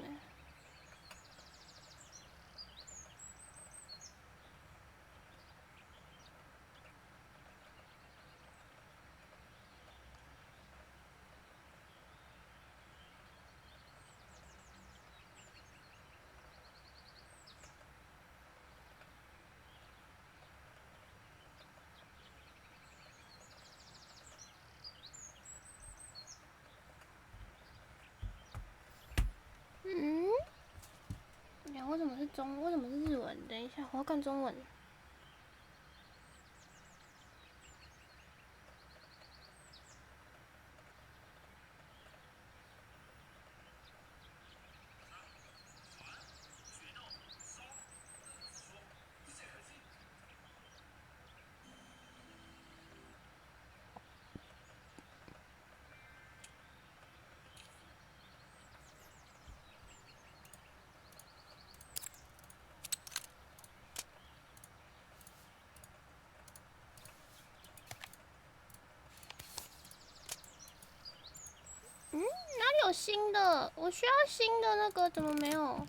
嗯。为什么是日文？等一下，我要看中文。哪里有新的？我需要新的那个，怎么没有？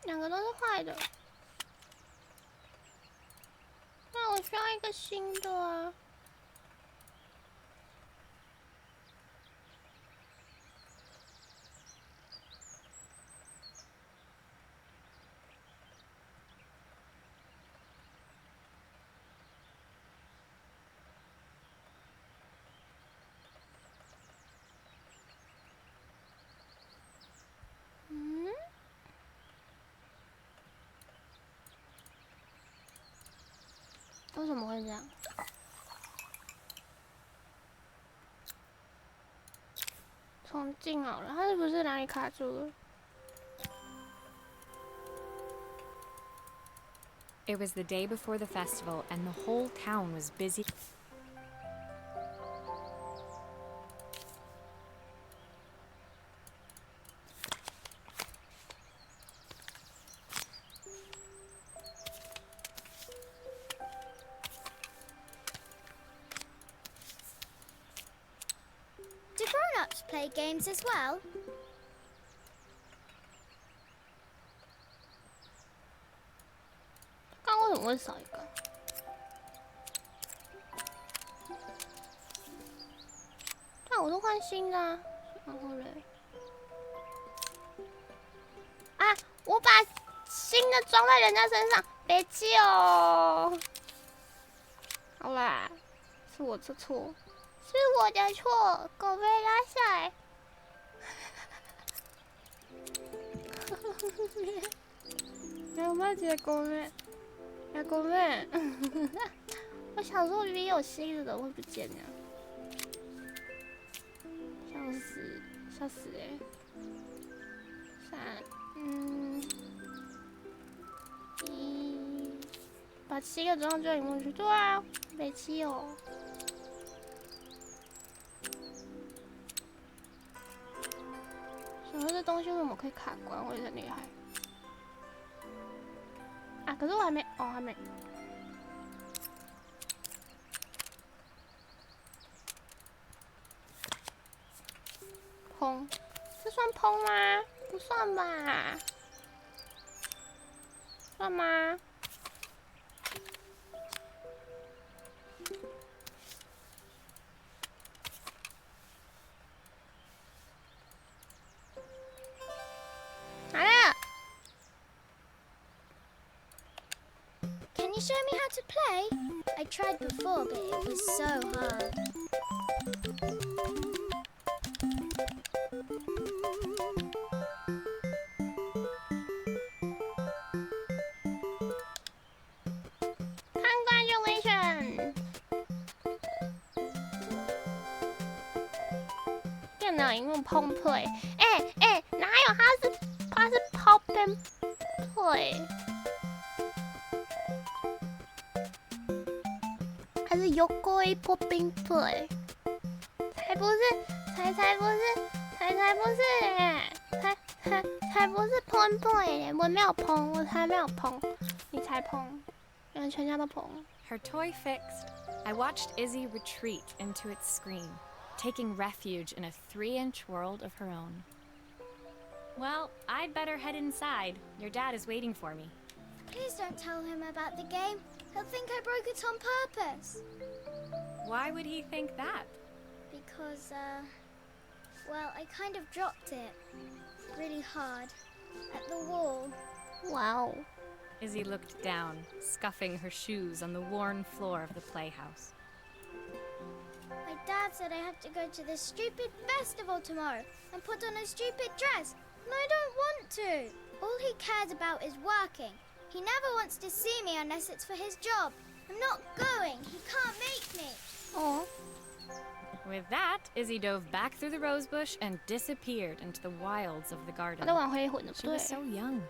两个都是坏的，那我需要一个新的啊。为什么会这样？重进好了，它是不是哪里卡住了？ It was the day before the festival, and the whole town was busy. Do grown-ups play games as well? 刚刚为什么会少一个？但我都换新的啊，然后嘞，啊，我把新的装在人家身上，别气哦。好啦，是我的错，是我的错，狗被拉下来。有没有结果没？结果没？我小时候明明有新的，会不见呀！笑死，笑死欸！把新的装到这里面去。对啊，没气哦。想说这东西为什么可以卡关？我也很厉害。啊，可是我还没，哦，还没。砰，这算砰吗？不算吧？算吗？来了。Can you show me how to play? I tried before, but it was so hard. Congratulations！ 电脑荧幕碰 play， 哪有？它是 pop and play， 还是 yokoi popping play？ 才不是，才不是，才不是才不是碰 play， 我没有碰，我才没有碰，你才碰，你们全家都碰。 Her toy fixed, I watched Izzy retreat into its screen, taking refuge in a 3-inch world of her own. Well, I'd better head inside. Your dad is waiting for me. Please don't tell him about the game. He'll think I broke it on purpose. Why would he think that? Because, well, I kind of dropped it really hard at the wall. Wow. Izzy looked down, scuffing her shoes on the worn floor of the playhouse. My dad said I have to go to this stupid festival tomorrow and put on a stupid dress, and I don't want to. All he cares about is working. He never wants to see me unless it's for his job. I'm not going. He can't make me. Oh. With that, Izzy dove back through the rosebush and disappeared into the wilds of the 他 garden. 在往回混的，不 She 对 was，so young.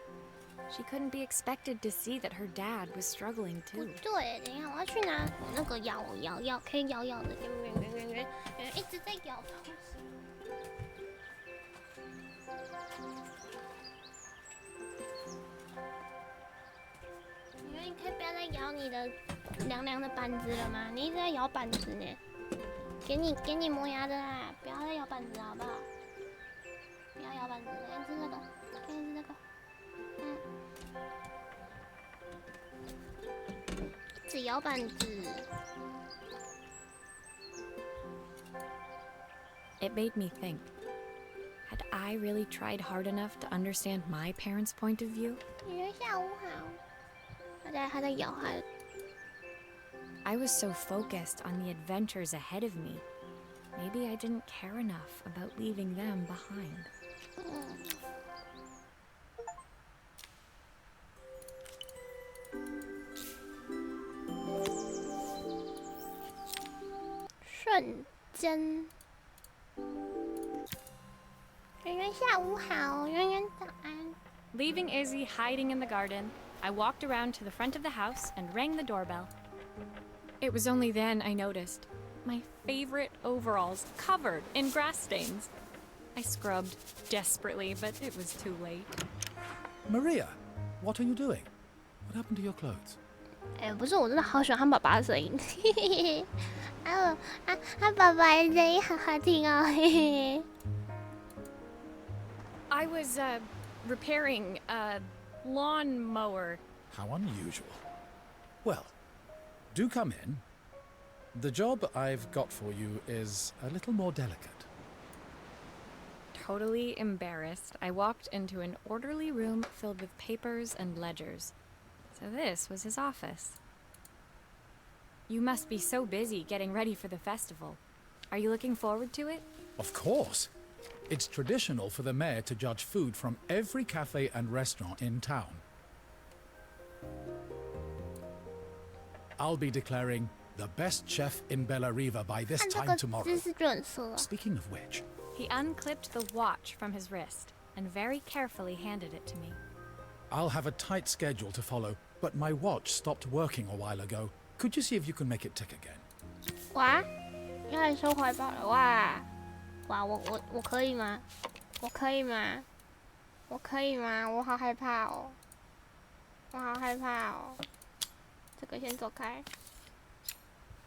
She couldn't be expected to see that her dad was struggling 不 too. 对。等一下，我要去拿我那个摇，可以摇的，一直在摇东西。你可以不要再摇你的凉凉的板子了吗？你一直在摇板子呢。给你磨牙的啦，不要再摇板子好不好？不要摇板子，给你吃这个，给你吃这个。只摇板子。 It made me think. Had I really tried hard enough to understand my parents' point of view? 女人下午好。他在摇他的。 I was so focused on the adventures ahead of me. Maybe I didn't care enough about leaving them behind. 瞬间。圆圆下午好，圆圆早安。 Leaving Izzy hiding in the garden, I walked around to the front of the house and rang the doorbell. It was only then I noticed my favorite overalls covered in grass stains. I scrubbed desperately, but it was too late. Maria, what are you doing? What happened to your clothes? 哎，不是，我真的好喜欢他爸爸的声音。嘿嘿嘿，他爸爸的声音好好听哦。嘿嘿。 I was, repairing a lawnmower. How unusual. Well, do come in. The job I've got for you is a little more delicate. Totally embarrassed, I walked into an orderly room filled with papers and ledgers. So this was his office. You must be so busy getting ready for the festival. Are you looking forward to it? Of course. It's traditional for the mayor to judge food from every cafe and restaurant in town. I'll be declaring the best chef in Bellariva by this 看这 time 个 tomorrow. 姿势就很色。 Speaking of which, He unclipped the watch from his wrist and very carefully handed it to me. I'll have a tight schedule to follow, but my watch stopped working a while ago. Could you see if you can make it tick again? 哇，又来收怀抱了哇！哇，我可以吗？我可以吗？我可以吗？我好害怕哦！我好害怕哦！这个先走开。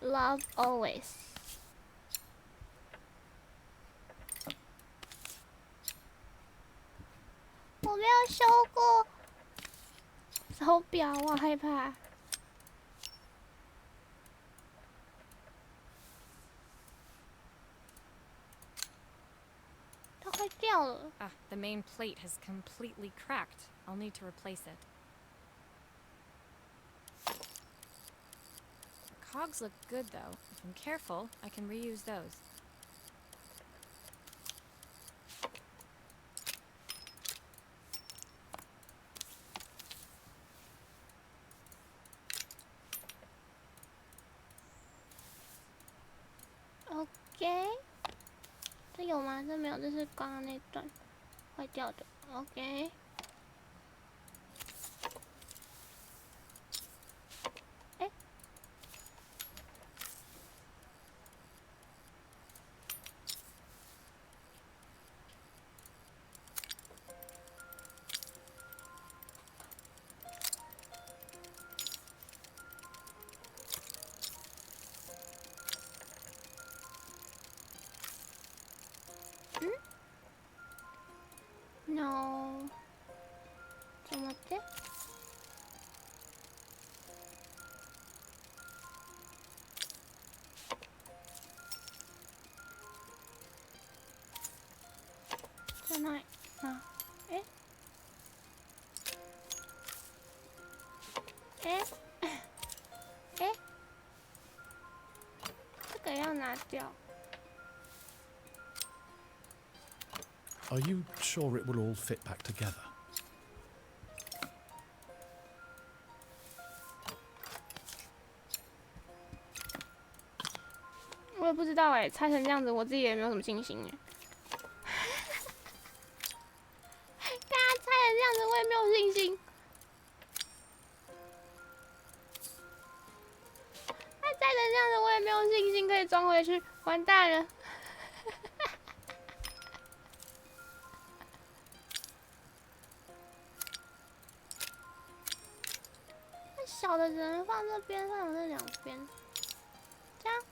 Love always。我没有修过手表，我好害怕。它快掉了。 Ah, the main plate has completely cracked. I'll need to replace it. The cogs look good though. If I'm careful, I can reuse those. OK， 这有吗？这没有，这是刚刚那段坏掉的。OK。哎，No，那哎这个要拿掉。Are you sure it will all fit back together? 我也不知道哎，拆成这样子，我自己也没有什么信心哎。看他拆成这样子，我也没有信心。他拆成这样子，我也没有信心可以装回去，完蛋了。那小的只能放这边，放这两边，这样。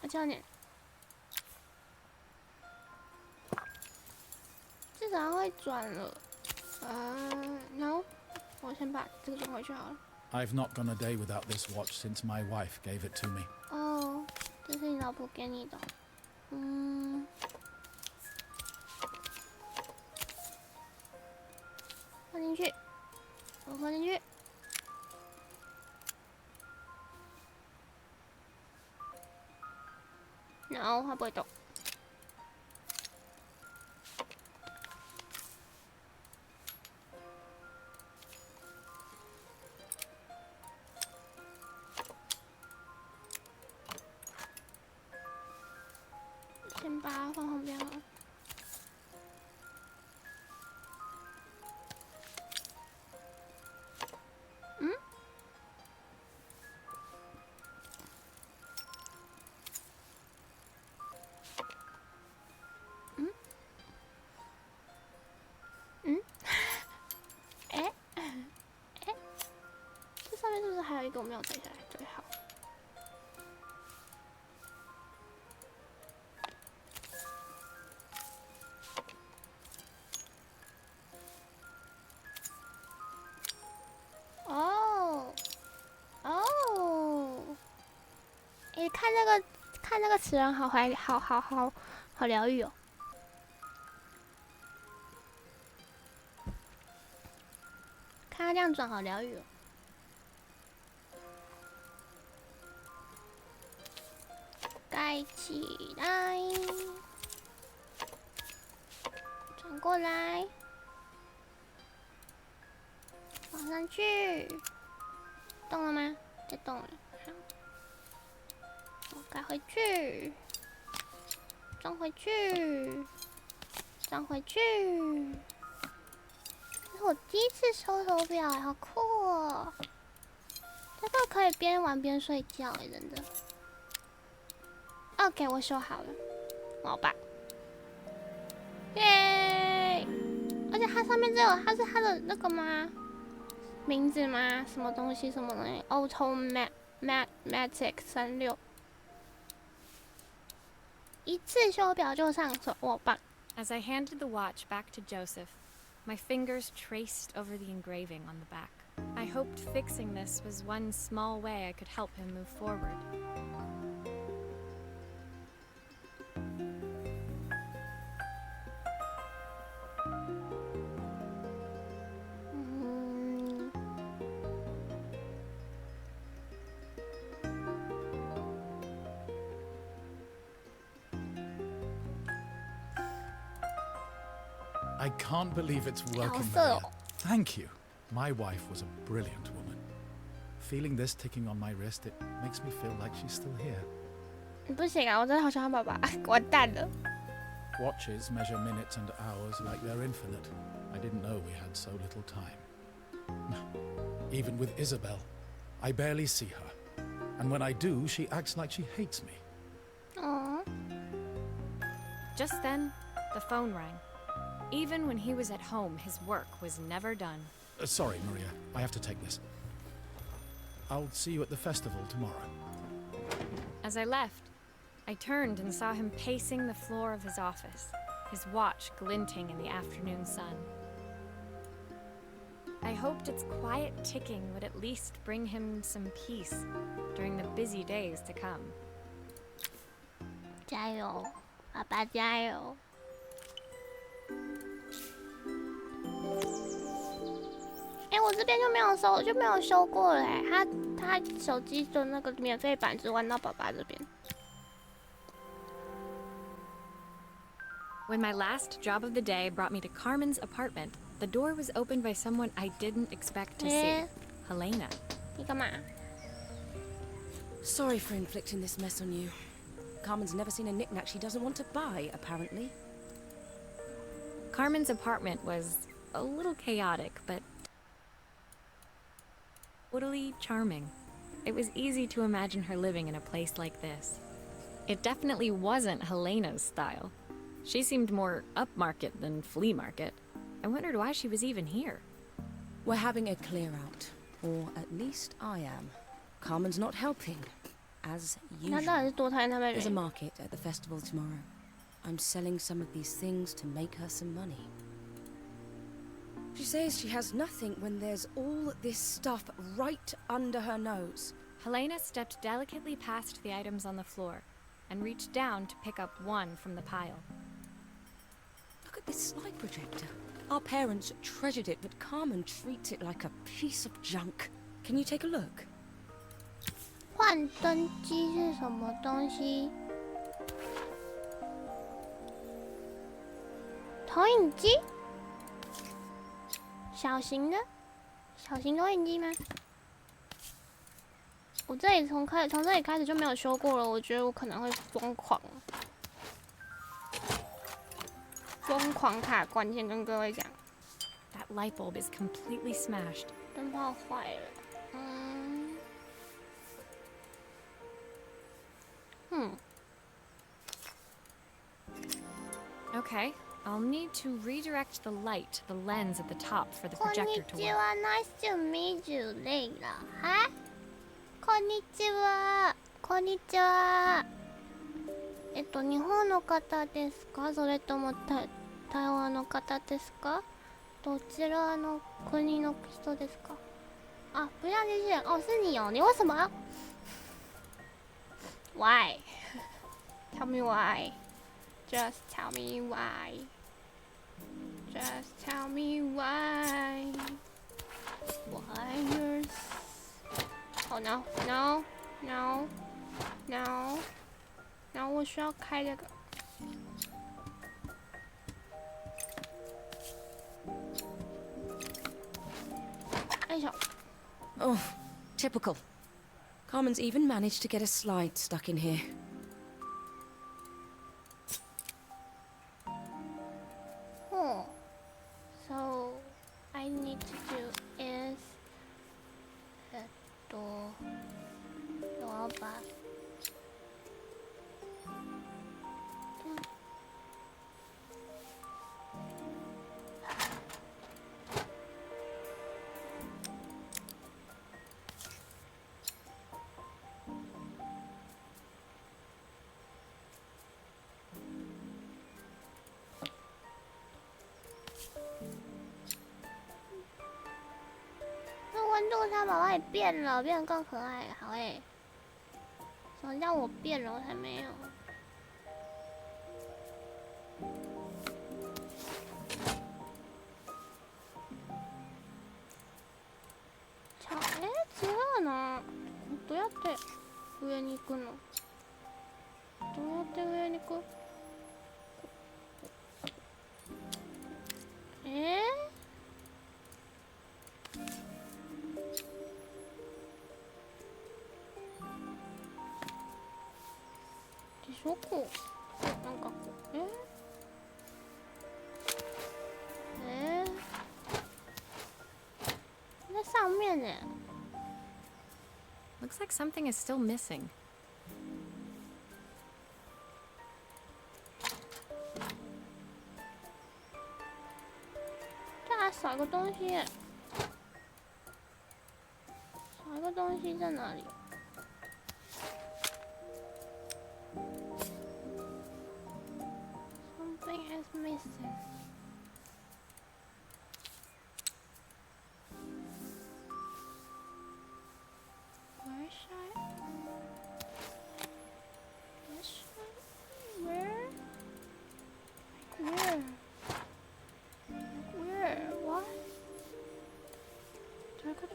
我教你，至少会转了。no， 我先把这个装回去好了。I've not gone a day without this watch since my wife gave it to me. 哦，这是你老婆给你的。放进去，我放进去。然后它不会动。先把它放旁边好了。这上面是不是还有一个我没有摘下来？对，好。看那个词人好疗愈哦。看他这样转好疗愈哦。盖起来，转过来，放上去，动了吗？在动了。好，我盖回去，装回去，装回去。这是我第一次收手表，好酷哦！这个可以边玩边睡觉哎，真的。OK， 我修好了，好吧。耶！而且它上面这有，它是它的那个吗？名字吗？什么东西？什么东西 ？Automatic 36，一次修表就上手，哇棒！ As I handed the watch back to Joseph, my fingers traced over the engraving on the back. I hoped fixing this was one small way I could help him move forward. I can't believe it's working. Maria. Thank you. My wife was a brilliant woman. Feeling this ticking on my wrist, it makes me feel like she's still here. 不行啊，我真的好想要爸爸，完蛋了。Watches measure minutes and hours like they're infinite. I didn't know we had so little time. Even with Isabel, I barely see her. And when I do, she acts like she hates me. Aww. Just then, the phone rang. Even when he was at home, his work was never done. Sorry, Maria. I have to take this. I'll see you at the festival tomorrow. As I left, I turned and saw him pacing the floor of his office, his watch glinting in the afternoon sun. I hoped its quiet ticking would at least bring him some peace during the busy days to come. 加油，爸爸加油！我这边就没有修过了他手机的那个免费版只玩到爸爸这边。When my last job of the day brought me to Carmen's apartment, the door was opened by someone I didn't expect to see. Helena. 你干嘛？ Sorry for inflicting this mess on you. Carmen's never seen a knick-knack she doesn't want to buy, apparently. Carmen's apartment was a little chaotic, but totally charming. It was easy to imagine her living in a place like this. It definitely wasn't Helena's style. She seemed more upmarket than flea market. I wondered why she was even here. We're having a clear-out. Or at least I am. Carmen's not helping. As 那到底是 usual. 多讨厌他们 There's a 人？ market at the festival tomorrow. I'm selling some of these things to make her some money. She says she has nothing when there's all this stuff right under her nose. Helena stepped delicately past the items on the floor and reached down to pick up one from the pile. Look at this slide projector. Our parents treasured it, but Carmen treats it like a piece of junk. Can you take a look? 幻灯机是什么东西？投影机？小型投影机吗？我这里从这里开始就没有修过了，我觉得我可能会疯狂卡关，先跟各位讲。 That light bulb is completely smashed. 灯泡坏了。Okay, I'll need to redirect the light to the lens at the top for the こんに projector to ち work. は、Nice to meet you, レイラ。はい。こんにちは。こんにちは。日本の方ですか？それとも台湾の方ですか？どちらの国の人ですか？啊，不像机器人哦，是你哦，你为什么 ？Why? Tell me why. Just tell me why. Just tell me why. Why you're... Oh no, no, no, no. 然后我需要开这个。哎呦！ Oh, typical. Carmen's even managed to get a slide stuck in here. Oh, so I need to do is 我要把温度它把它给变了，变得更可爱。好诶，什么叫我变了？我才没有。違うな。どうやって上に行くの？どうやって上に行く？どこ？なんか在上面呢。 Looks like something is still missing. 这还少一个东西，少一个东西在哪里？ Something is missing.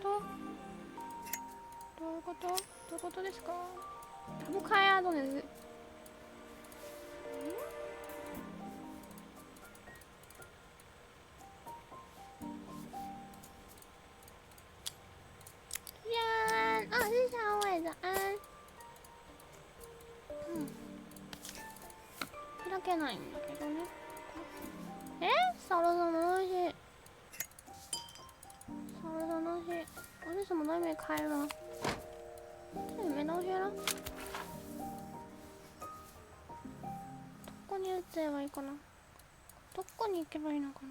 どういうこと？どういうことですか？打不开啊，重点是。呀，哦，是小伟的安。開けないんだけどね。少了什么东西？少了什么东西？我是什么都没开吗？这里没东西了。どこに打てばいいかな？どこに行けばいいのかな？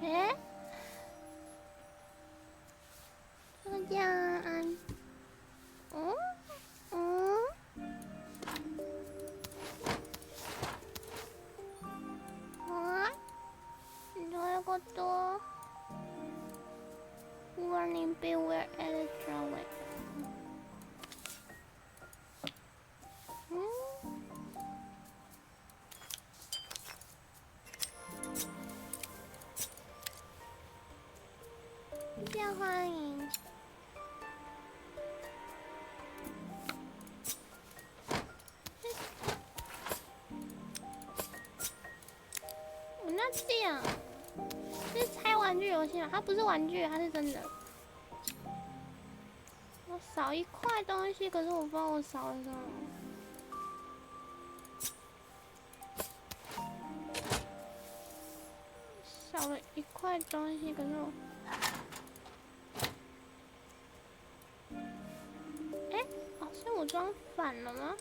这样。どういうこと？ Warning, beware electronic. bien欢迎。那这样，这是猜玩具游戏吗？它不是玩具，它是真的。我少一块东西，可是我不知道我少了什么。少了一块东西，可是我……哦，是我装反了吗？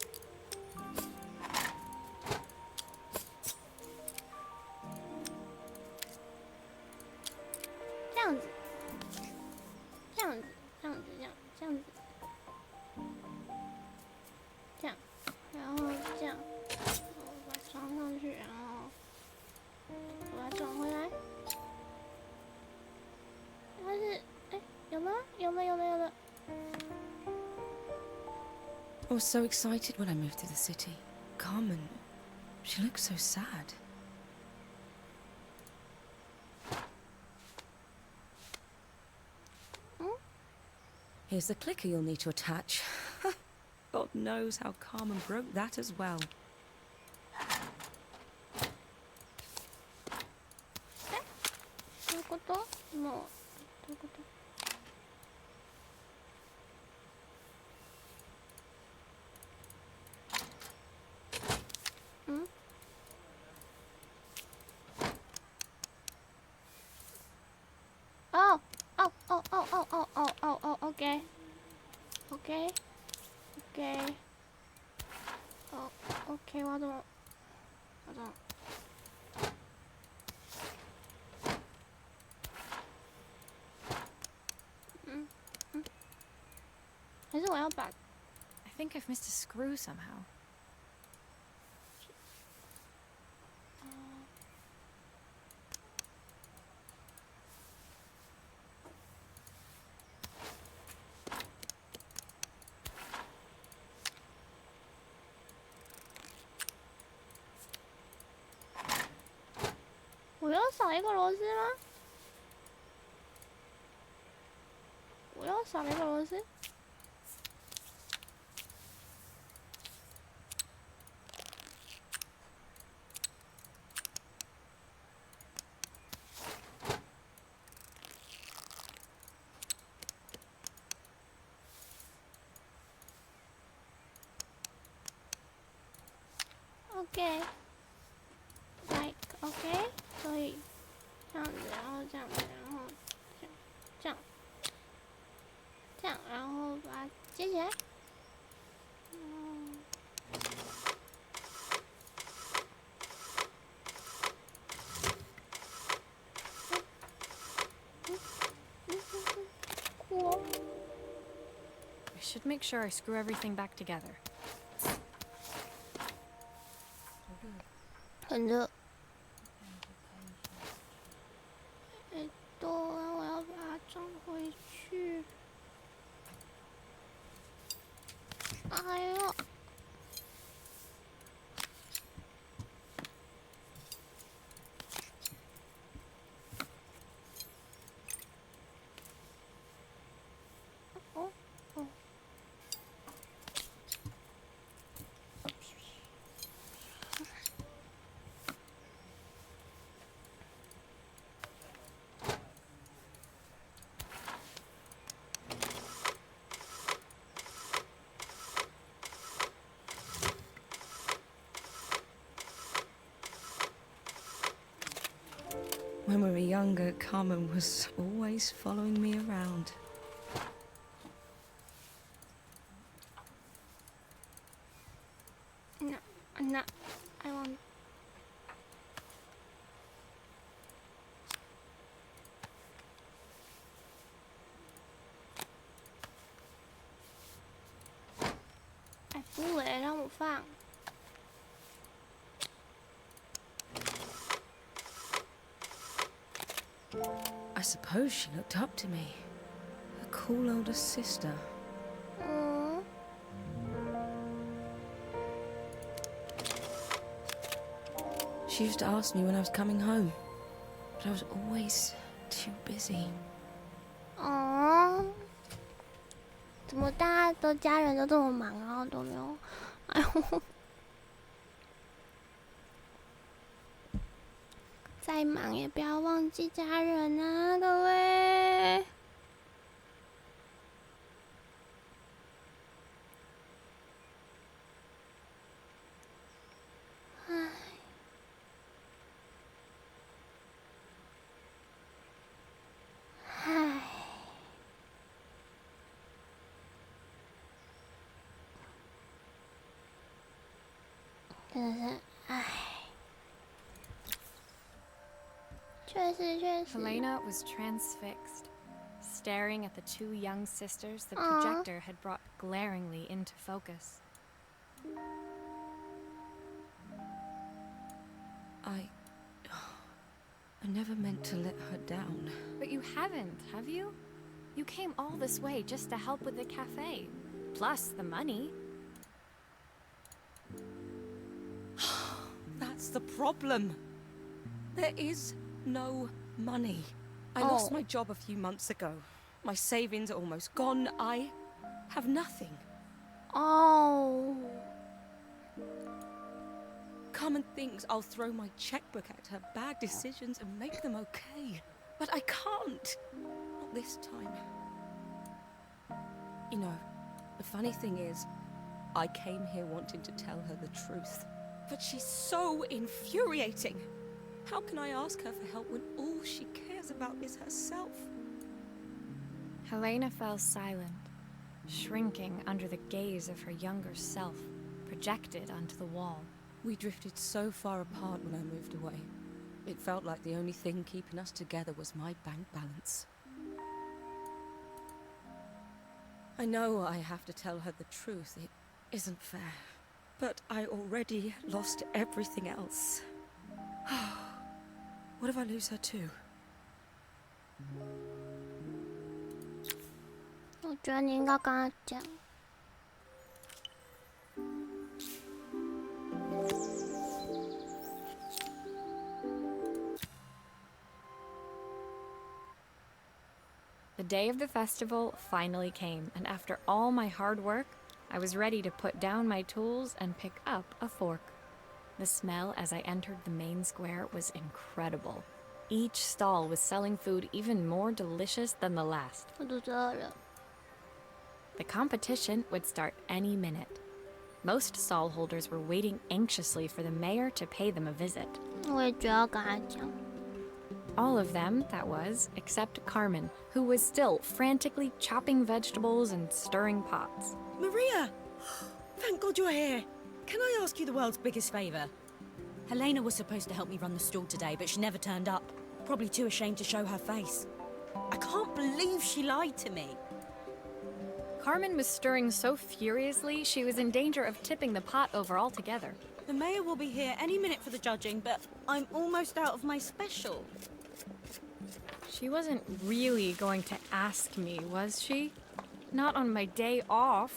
这样子，这样子，这样子，这样子，这样，然后这样，我把它装上去，然后把它转回来。但是，有吗？有了。 I was so excited when I moved to the city. Carmen, she looks so sad. Here's the clicker you'll need to attach. God knows how Carmen broke that as well. OK， 我懂。还是我要把 I think I've missed a screw somehow.我又少一个螺丝吗？我又少了一个螺丝。OK， like OK， 所以这样子，然后这样子，然后这样，然后把它接起来。酷。I should make sure I screw everything back together. 很热。我要把它装回去。哎呦！ When we were younger, Carmen was always following me around. No, I'm not. I won't. I 不嘞，让我放。I suppose she looked up to me. A cool older sister. She used to ask me when I was coming home, but I was always too busy. 哦，怎么大家的家人都这么忙，然后都没有？哎呦，再忙也不要忘记家人啊，各位。唉。唉，真的是唉，确实。Helena was transfixed, staring at the two young sisters the projector had brought glaringly into focus. I never meant to let her down. But you haven't, have you? You came all this way just to help with the cafe, plus the money. That's the problem. There is no money. I lost my job a few months ago. My savings are almost gone. I have nothing. Oh. Carmen thinks I'll throw my checkbook at her bad decisions and make them okay. But I can't. Not this time. You know, the funny thing is, I came here wanting to tell her the truth. But she's so infuriating. How can I ask her for help when all she cares about is herself? Helena fell silent, shrinking under the gaze of her younger self, projected onto the wall. We drifted so far apart when I moved away. It felt like the only thing keeping us together was my bank balance. I know I have to tell her the truth. It isn't fair. But I already lost everything else. What if I lose her too? 我觉得你应该跟他讲。The day of the festival finally came, and after all my hard work, I was ready to put down my tools and pick up a fork. The smell as I entered the main square was incredible. Each stall was selling food even more delicious than the last. 我肚子饿了。 The competition would start any minute. Most stall holders were waiting anxiously for the mayor to pay them a visit. 我也觉得要跟他讲。 All of them, that was, except Carmen, who was still frantically chopping vegetables and stirring pots. Maria! Thank God you're here. Can I ask you the world's biggest favour? Helena was supposed to help me run the stall today, but she never turned up. Probably too ashamed to show her face. I can't believe she lied to me. Carmen was stirring so furiously, she was in danger of tipping the pot over altogether. The mayor will be here any minute for the judging, but I'm almost out of my special. She wasn't really going to ask me, was she? Not on my day off.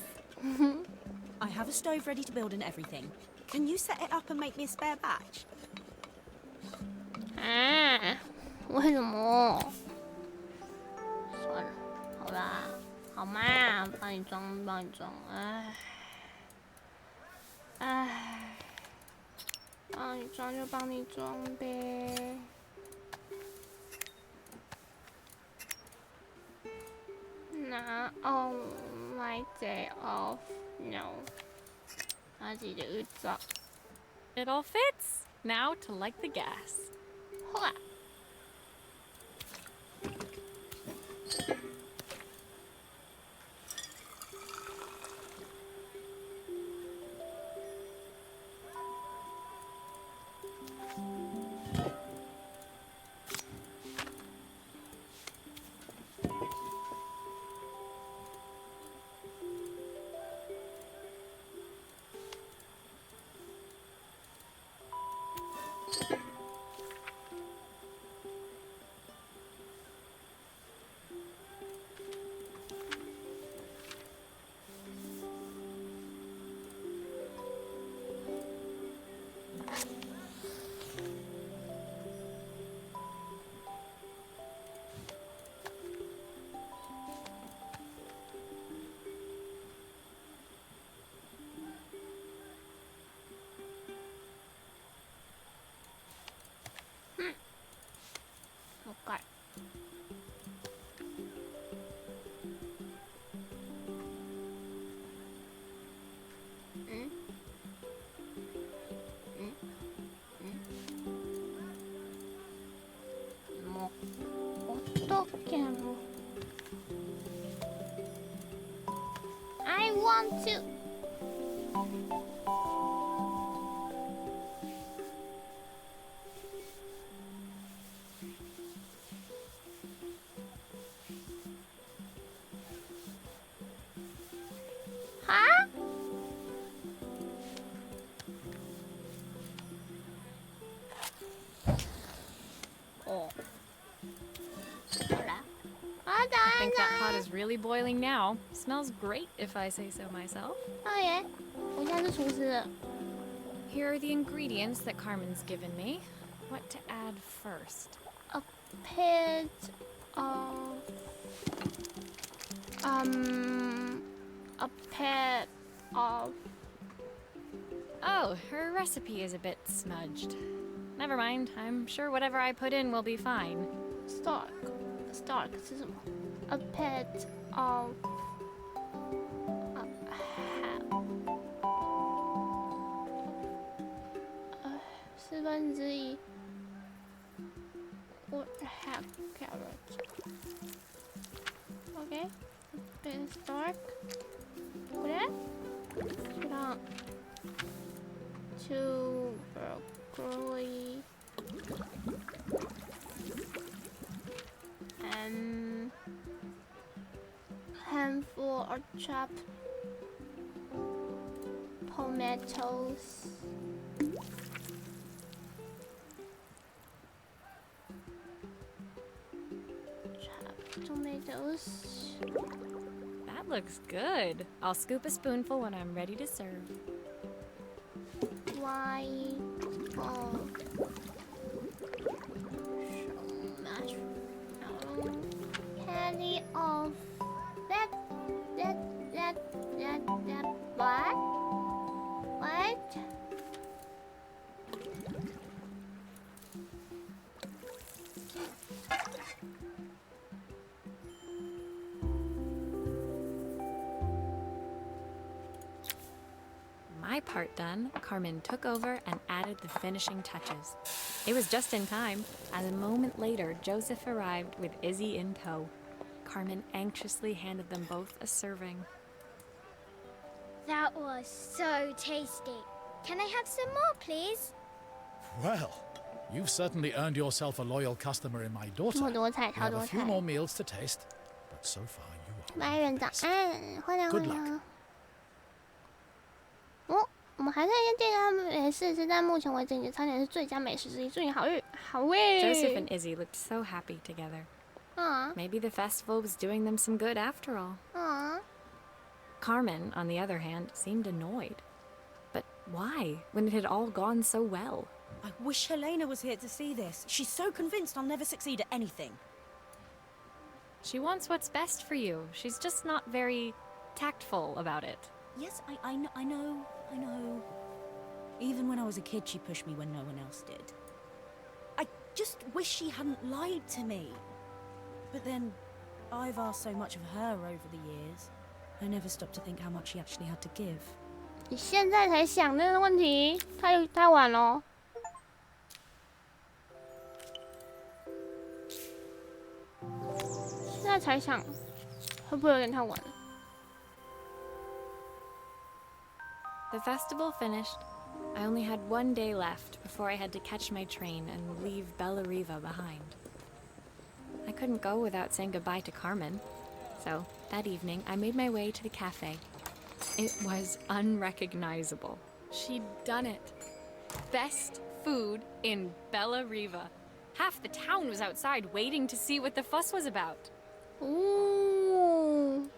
I have a stove ready to build and everything. Can you set it up and make me a spare batch? 啊？为什么？算了，好啦，好嘛，帮你装，帮你装，唉，唉，帮你装就帮你装呗。Nah, oh, my day off. No. 他自己的预兆。 It all fits. Now to light the gas. 哇！もう一回。もう音けも。I want to. は？お。ほら。あだ I think that pot is really boiling now. Smells great if I say so myself. 哦耶！我现在是厨师。 Here are the ingredients that Carmen's given me. What to add first? A pit of a pit of Oh, her recipe is a bit smudged. Never mind. I'm sure whatever I put in will be fine. Stark 是什么 ？A pit of四分之一 would have carrot. Okay, bit stark. これ？知らん。Two broccoli. And handful of chopped tomatoes. Chopped tomatoes. That looks good. I'll scoop a spoonful when I'm ready to serve. Why? Oh. So much. Candy of that. What? What? My part done, Carmen took over and added the finishing touches. It was just in time, as a moment later, Joseph arrived with Izzy in tow. Carmen anxiously handed them both a serving. That was so tasty. Can I have some more, please? Well, you've certainly earned yourself a loyal customer in my daughter. 这么多菜， We 超 have 多 a 菜 few。more meals to taste, but so far you are. 来人早安，欢迎 Good 欢 luck. 迎。哦，我们还在一间店美食是但目前为止你的餐点是最佳美食之一，祝你好运，好 Joseph 运。 and Izzy looked so happy together. 啊 Maybe the festival was doing them some good after all. 啊， Carmen, on the other hand, seemed annoyed. But why, when it had all gone so well? I wish Helena was here to see this. She's so convinced I'll never succeed at anything. She wants what's best for you. She's just not very tactful about it. Yes, I know. Even when I was a kid, she pushed me when no one else did. I just wish she hadn't lied to me. But then, I've asked so much of her over the years. I never stopped to think how much she actually had to give. 你现在才想那个问题，太晚了。是在才想，会不会有点太晚了？ The festival finished. I only had 1 day left before I had to catch my train and leave Bellariva behind. I couldn't go without saying goodbye to Carmen. So, that evening, I made my way to the cafe. It was unrecognizable. She'd done it. Best food in Bellariva. Half the town was outside waiting to see what the fuss was about. Ooh.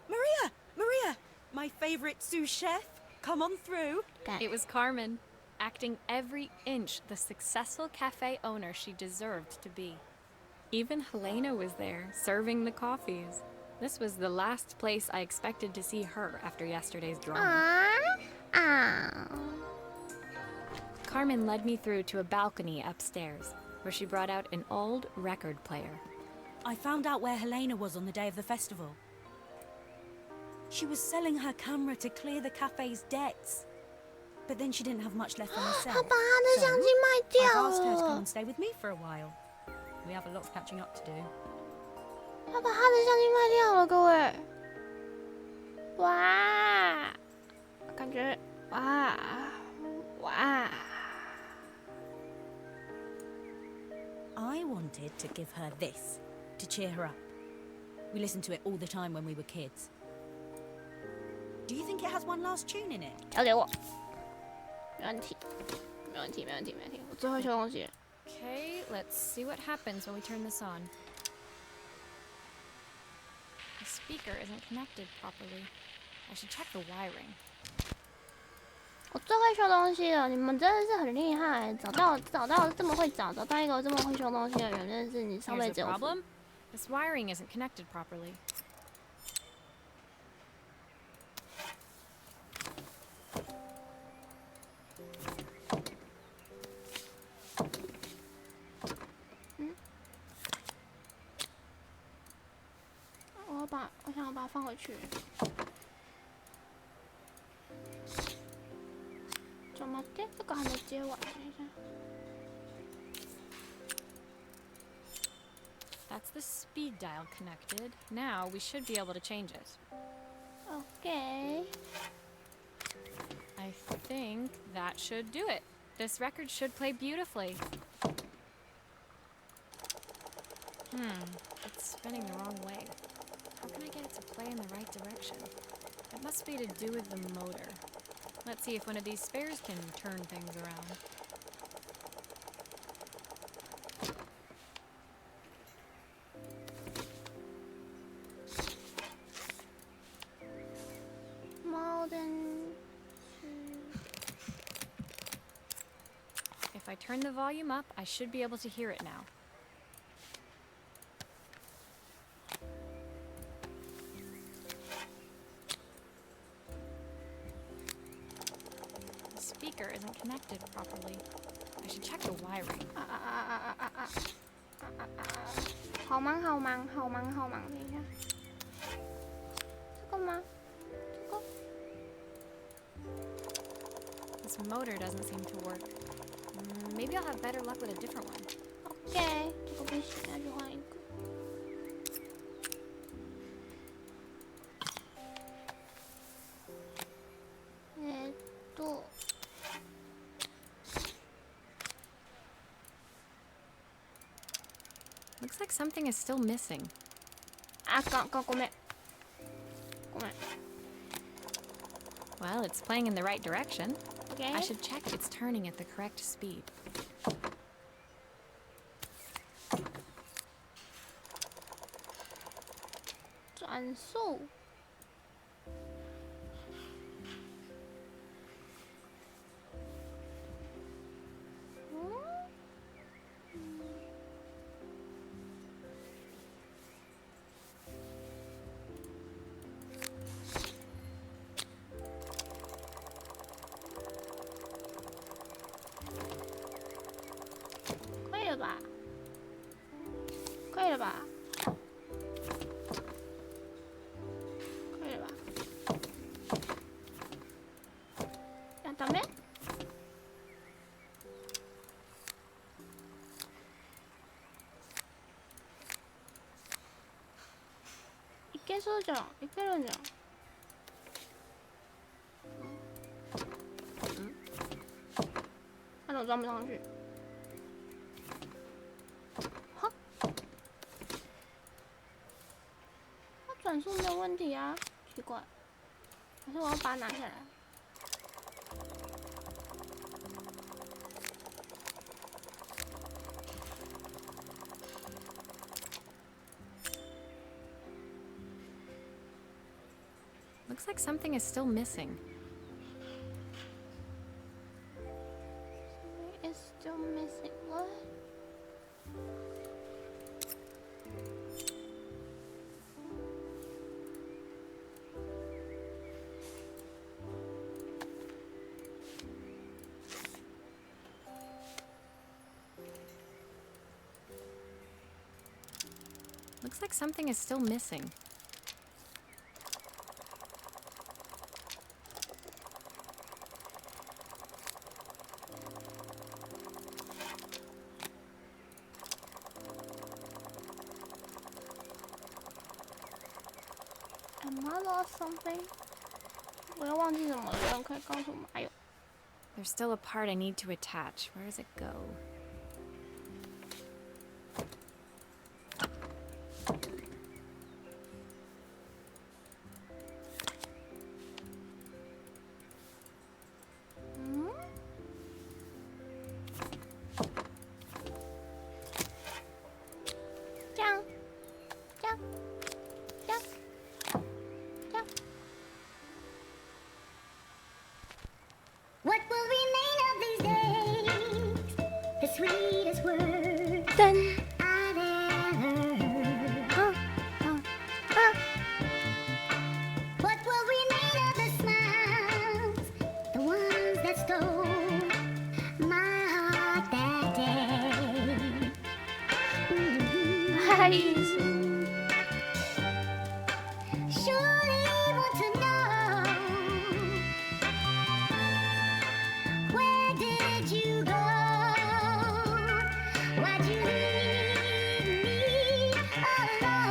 Maria! My favorite sous chef. Come on through. It was Carmen, acting every inch the successful cafe owner she deserved to be. Even Helena was there, serving the coffees. This was the last place I expected to see her after yesterday's drama. Carmen led me through to a balcony upstairs, where she brought out an old record player. I found out where Helena was on the day of the festival. She was selling her camera to clear the cafe's debts. But then she didn't have much left on herself. I've asked her to come and stay with me for a while. We have a lot of catching up to do. 他把他的相机卖掉了，各位。哇，感觉哇。 I wanted to give her this, to cheer her up. We listened to it all the time when we were kids. Do you think it has one last tune in it? 交给我，没问题，没问题，没问题，没问题。我最会修东西了。 Okay, let's see what happens when we turn this on. The speaker isn't connected properly. I should check the wiring. 我最会修东西了，你们真的是很厉害，找到这么会找到一个这么会修东西的人，真的是你上辈 Here's 子 the 有福。 problem. This wiring isn't connected properly. Hmm? 我想要把它放回去。 ちょっと待って、这个还没接完，等一下。 That's the speed dial connected. Now we should be able to change it. Okay. I think that should do it. This record should play beautifully. It's spinning the wrong way. How can I get it to play in the right direction? It must be to do with the motor. Let's see if one of these spares can turn things around. If I turn the volume up, I should be able to hear it now. The speaker isn't connected properly. I should check the wiring. 好忙，等一下。这个吗？这个。 This motor doesn't seem to work. Maybe I'll have better luck with a different one. OK， 这个不行，那就换一个。Looks like something is still missing. ごめん。Well, it's playing in the right direction. Okay. I should check it's turning at the correct speed. 转速。可以了吧？ダメ？そうじゃん。いけるんじゃん。那我装不上去。好，它转速没有问题啊，奇怪。还是我要把它拿下来。Looks like something is still missing. It's still missing. What? Looks like something is still missing. Am I lost something? 我又忘记什么了，有人可以告诉我吗？哎呦， There's still a part I need to attach. Where does it go? What will remain of these days? The sweetest word Dun. I've ever heard. What will remain of the smiles, the ones that stole my heart that day? 嗨，艺术。 Surely want to know, where did you go? Why'd you leave me alone?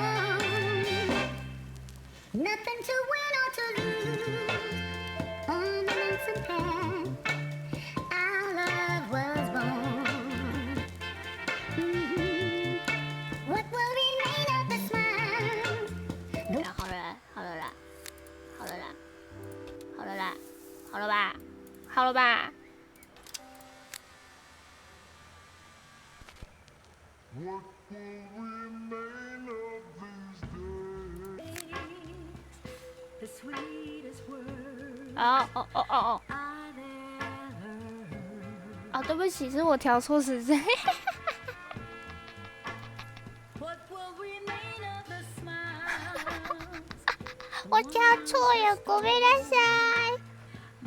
Nothing to win or to lose on the lonesome path our love was born. What will remain of the smile? 好了，好了啦，好了啦，好了啦，好了吧，好了吧。 What will remain of these days? The sweetest word 哦， I've ever heard. 哦，对不起，是我调错时间。 What will remain of the smiles? 我调错了，ごめんなさい。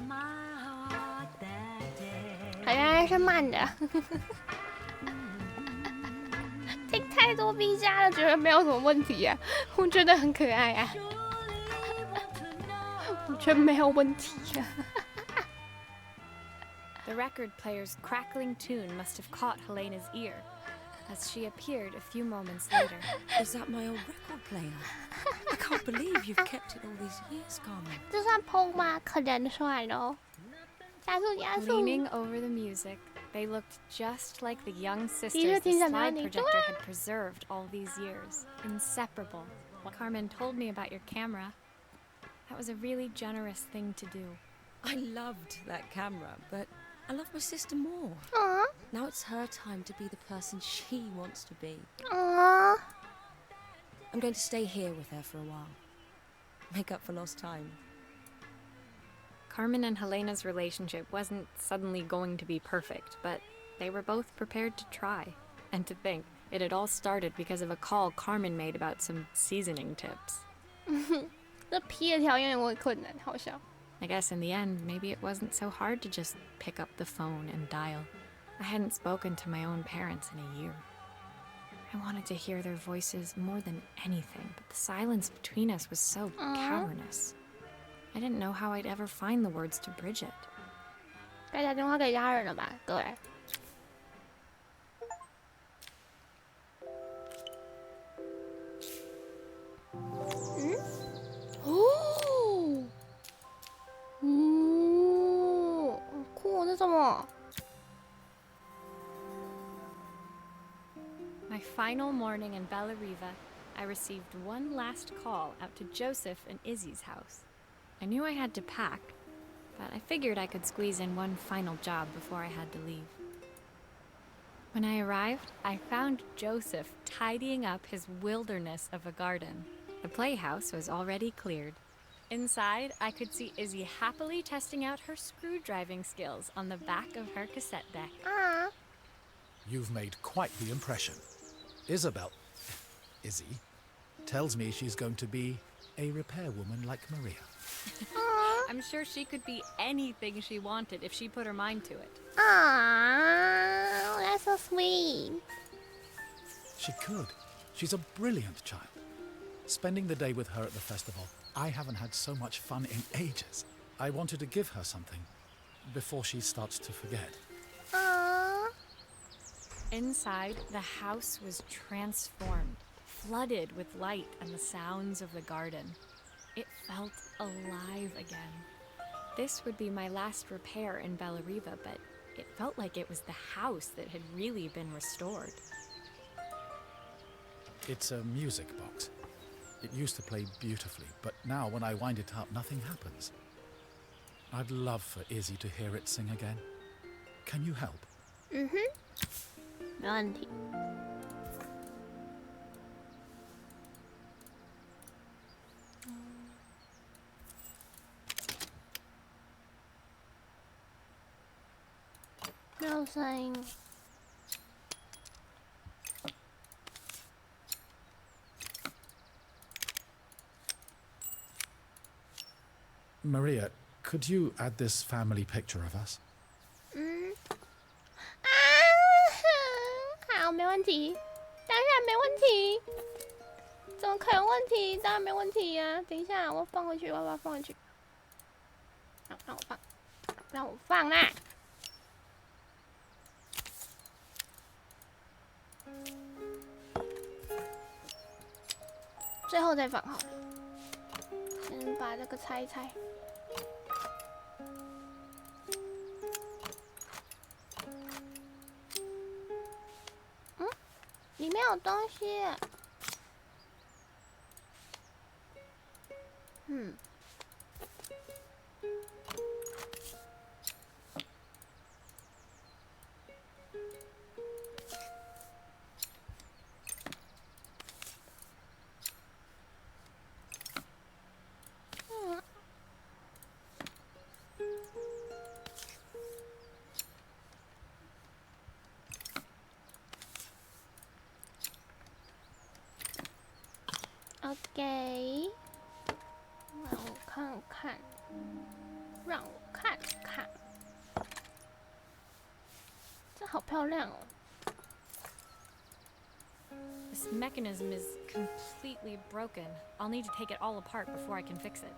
My heart that day. 原来是慢的。听太多 B 加了，觉得没有什么问题啊，我觉得很可爱啊， Surely want to know. 我觉得没有问题啊。 The record player's crackling tune must have caught Helena's ear, as she appeared a few moments later. Is that my old record player? I can't believe you've kept it all these years, Carmen. 这算碰吗？可能算哦。加速加速。 Leaning over the music, they looked just like the young 的确 sisters the 听着哪 slide 里？ projector had preserved all these years. Inseparable. Carmen told me about your camera. That was a really generous thing to do. I loved that camera, but I love my sister more. 啊 Now it's her time to be the person she wants to be. 啊！ I'm going to stay here with her for a while. Make up for lost time. Carmen and Helena's relationship wasn't suddenly going to be perfect, but they were both prepared to try. And to think, it had all started because of a call Carmen made about some seasoning tips. 这 P 的条件有点困难，好笑。 I guess in the end, maybe it wasn't so hard to just pick up the phone and dial. I hadn't spoken to my own parents in a year. I wanted to hear their voices more than anything, but the silence between us was so cavernous. I didn't know how I'd ever find the words to bridge it. 该打电话给家人了吧，各位。嗯？哦，好酷哦！这什么？ My final morning in Bellariva, I received one last call out to Joseph and Izzy's house. I knew I had to pack, but I figured I could squeeze in one final job before I had to leave. When I arrived, I found Joseph tidying up his wilderness of a garden. The playhouse was already cleared. Inside, I could see Izzy happily testing out her screw-driving skills on the back of her cassette deck. You've made quite the impression. Izzy, tells me she's going to be a repairwoman like Maria. I'm sure she could be anything she wanted if she put her mind to it. Aww, that's so sweet. She could. She's a brilliant child. Spending the day with her at the festival, I haven't had so much fun in ages. I wanted to give her something before she starts to forget. Aww. Inside, the house was transformed, flooded with light and the sounds of the garden. It felt alive again. This would be my last repair in Bellariva, but it felt like it was the house that had really been restored. It's a music box. It used to play beautifully, but now when I wind it up, nothing happens. I'd love for Izzy to hear it sing again. Can you help? 没问题。没有声音。Maria, could you add this family picture of us? 好，没问题，当然没问题，怎么可能有问题？当然没问题呀、等一下，我放回去，我要把它放回去。好，让我放，让我放啦。最后再放好了，先把这个拆一拆。里面有东西。OK， 让我看看，让我看看，这好漂亮哦。This mechanism is completely broken. I'll need to take it all apart before I can fix it.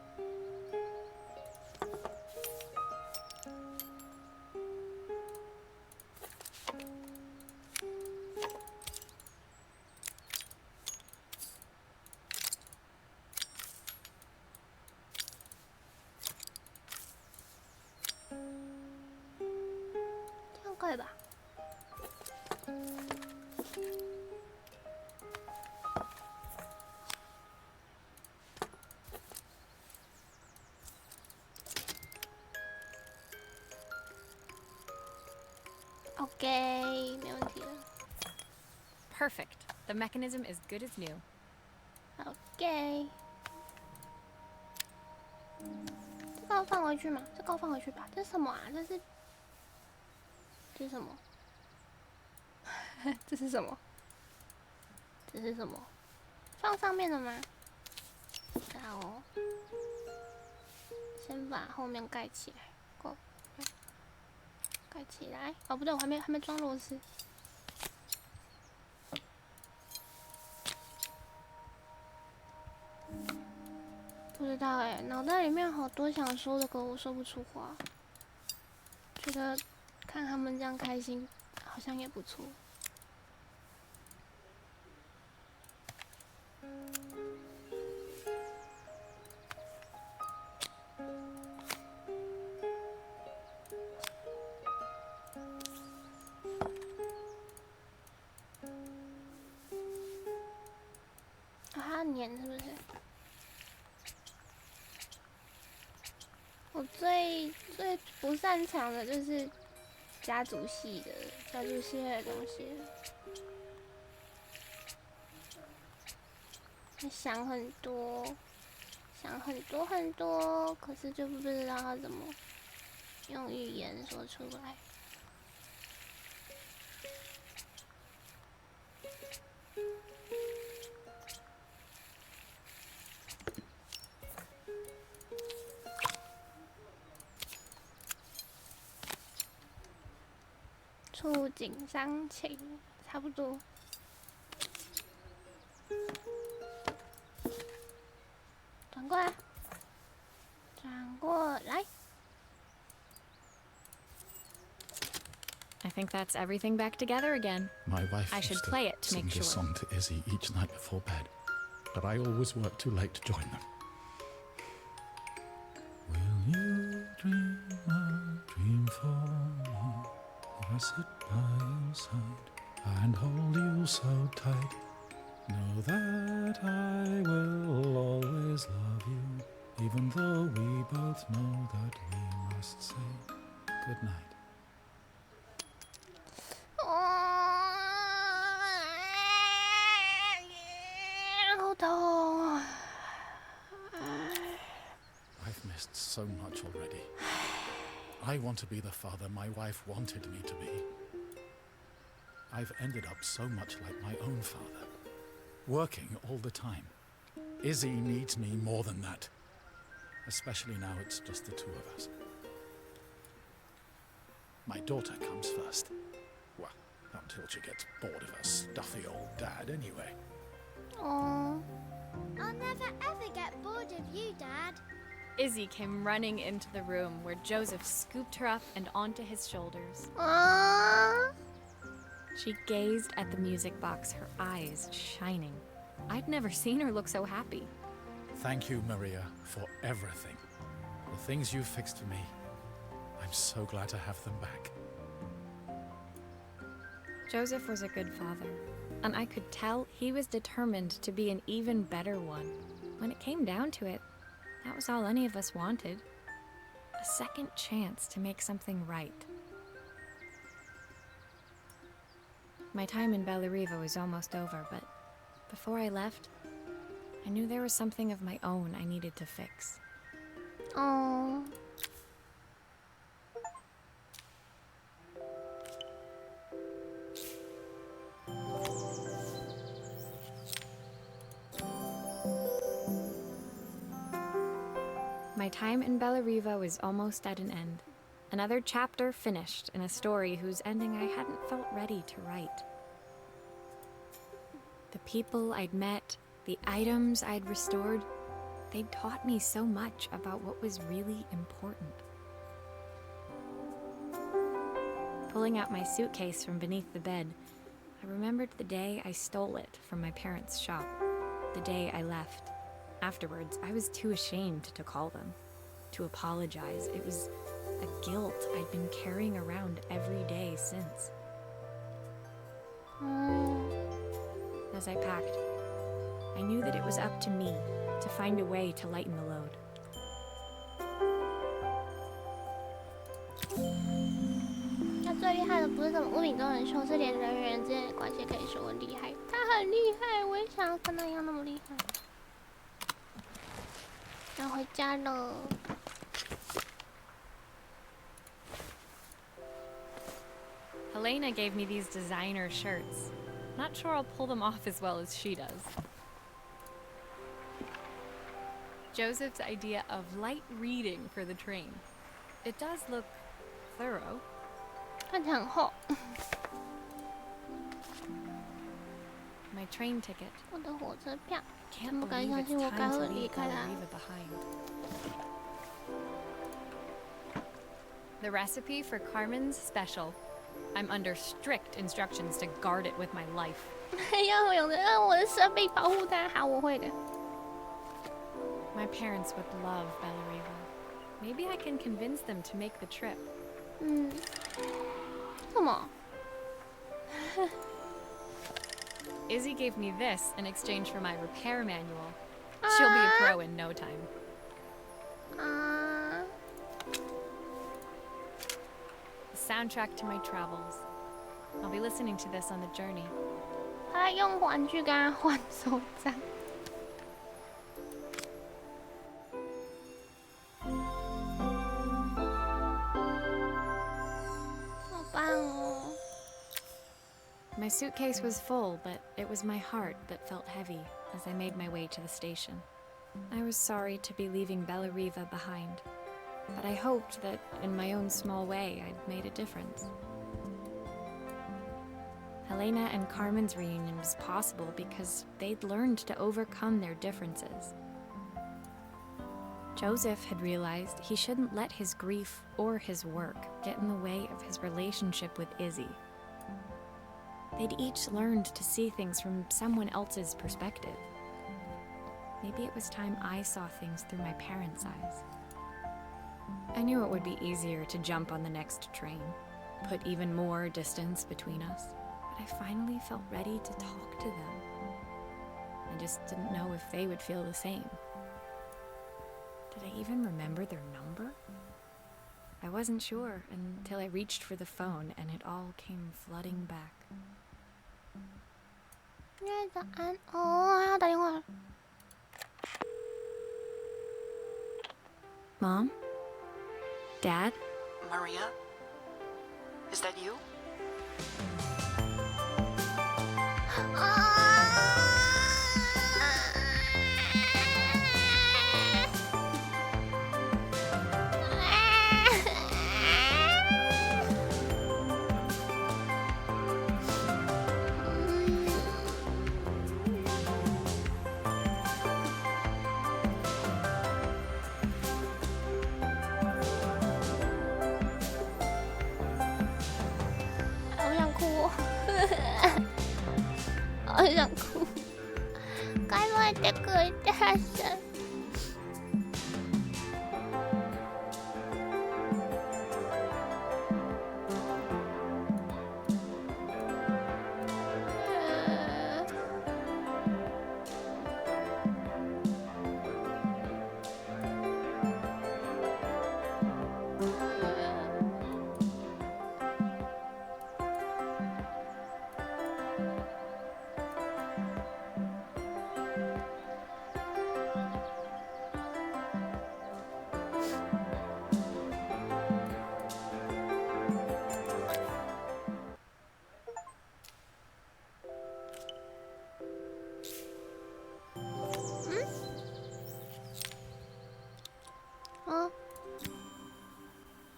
OK， 没问题了。Perfect. The mechanism is good as new. OK， 这个要放回去吗？这个要放回去吧。这是什么啊？这是什么？这是什么？这是什么？放上面了吗？好哦，先把后面盖起来。够，盖起来。哦，不对，我还没装螺丝。不知道哎，脑袋里面好多想说的，可我说不出话。觉得看他们这样开心，好像也不错。不擅长的就是家族系的东西。想很多，可是就不知道要怎么用语言说出来。触景伤情，差不多。转过来，转过来。I think that's everything back together again. My wife I should used play it to make sing this sure. song to Izzy each night before bed, but I always work too late to join them. Will you dream a dream for me? If I sit by your side and hold you so tight, know that I will always love you, even though we both know that we must say good night. 好痛。 I've missed so much already. I want to be the father my wife wanted me to be. I've ended up so much like my own father, working all the time. Izzy needs me more than that, especially now it's just the two of us. My daughter comes first. Well, until she gets bored of her stuffy old dad anyway. Oh. I'll never ever get bored of you, Dad. Izzy came running into the room where Joseph scooped her up and onto his shoulders. She gazed at the music box, her eyes shining. I'd never seen her look so happy. Thank you, Maria, for everything. The things you fixed for me. I'm so glad to have them back. Joseph was a good father, and I could tell he was determined to be an even better one. When it came down to it, that was all any of us wanted. A second chance to make something right. My time in Bellariva was almost over, but before I left, I knew there was something of my own I needed to fix. Oh. My time in Bellariva was almost at an end. Another chapter finished in a story whose ending I hadn't felt ready to write. The people I'd met, the items I'd restored, they'd taught me so much about what was really important. Pulling out my suitcase from beneath the bed, I remembered the day I stole it from my parents' shop, the day I left. Afterwards, I was too ashamed to call them, to apologize. It was a guilt I'd been carrying around every day since. As I packed, I knew that it was up to me to find a way to lighten the load. 他最厉害的不是什么物品都能修，是连人与人之间的关系可以修很厉害。他很厉害，我也想要跟他一样那么厉害。要回家了。Helena gave me these designer shirts. Not sure I'll pull them off as well as she does. Joseph's idea of light reading for the train. It does look thorough. 看起来很厚。 My train ticket. 我的火车票。 Can't 怎么敢 believe 相 it's 信我该 time 会 to 离 leave 开他？ Bellariva behind. The recipe for Carmen's special. I'm under strict instructions to guard it with my life. 要用的让我的生命保护它。好，我会的。 My parents would love Bellariva. Maybe I can convince them to make the trip. 什么？ Izzy gave me this in exchange for my repair manual. She'll be a pro in no time. soundtrack to my travels. I'll be listening to this on the journey. 他用玩具跟他换手杖。好棒哦！ My suitcase was full, but it was my heart that felt heavy as I made my way to the station. I was sorry to be leaving Bellariva behind, but I hoped that, in my own small way, I'd made a difference. Helena and Carmen's reunion was possible because they'd learned to overcome their differences. Joseph had realized he shouldn't let his grief or his work get in the way of his relationship with Izzy. They'd each learned to see things from someone else's perspective. Maybe it was time I saw things through my parents' eyes. I knew it would be easier to jump on the next train, put even more distance between us, but I finally felt ready to talk to them. I just didn't know if they would feel the same. Did I even remember their number? I wasn't sure until I reached for the phone and it all came flooding back. 早安哦，还要打电话。 Mom? Dad? Maria? Is that you?好想哭，该不会这个大声？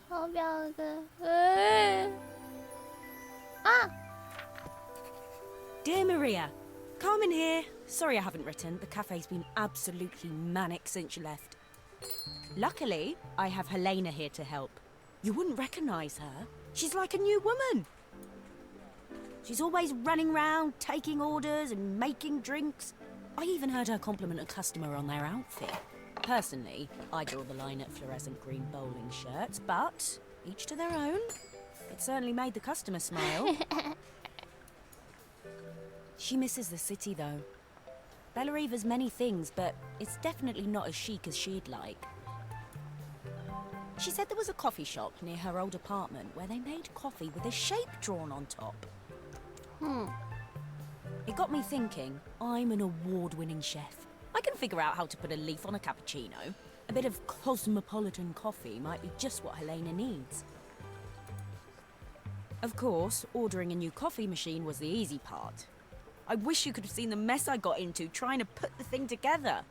好表哥，Dear Maria, Carmen here. Sorry I haven't written. The cafe's been absolutely manic since you left. Luckily, I have Helena here to help. You wouldn't recognize her. She's like a new woman. She's always running around, taking orders and making drinks. I even heard her compliment a customer on their outfit. Personally, I draw the line at fluorescent green bowling shirts, but each to their own. It certainly made the customer smile. She misses the city, though. Bellariva's many things, but it's definitely not as chic as she'd like. She said there was a coffee shop near her old apartment where they made coffee with a shape drawn on top. It got me thinking, I'm an award-winning chef. I can figure out how to put a leaf on a cappuccino. A bit of cosmopolitan coffee might be just what Helena needs. Of course, ordering a new coffee machine was the easy part. I wish you could have seen the mess I got into trying to put the thing together.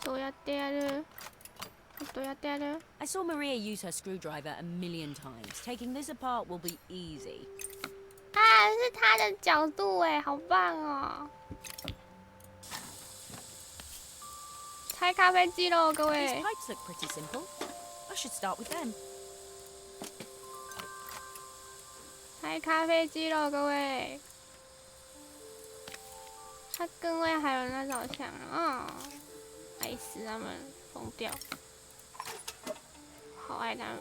どうやってやる？どうやってやる？ I saw Maria use her screwdriver a million times. Taking this apart will be easy. 啊，是他的角度哎，好棒哦！拆咖啡机喽，各 These 位！ pipes look pretty simple. I should start with them. 拆咖啡机喽，各位！它更会还有那种像爱死他们，疯掉，好爱他们。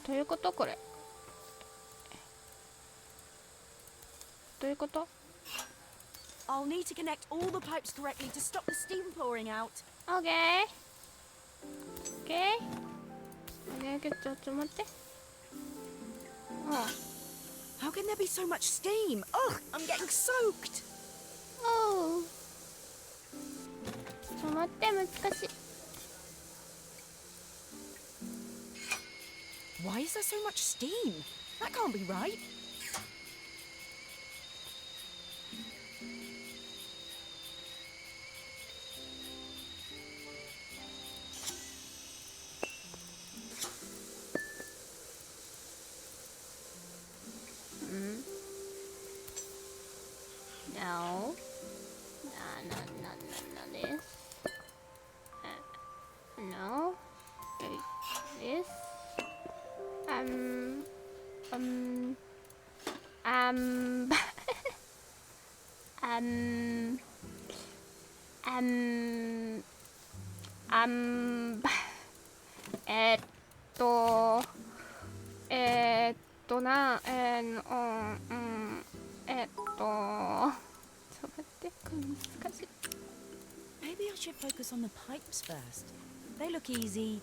どういうことこれ？どういうこと？ I'll need to connect all the pipes correctly to stop the steam pouring out. OK OK ちょっと待って。How can there be so much steam? Ugh, I'm getting soaked. おう。ちょっと待って、難しい。Why is there so much steam? That can't be right. No. This. No. This. Um. ちょっと待って、これ難しい。Maybe I should focus on the pipes first. They look easy.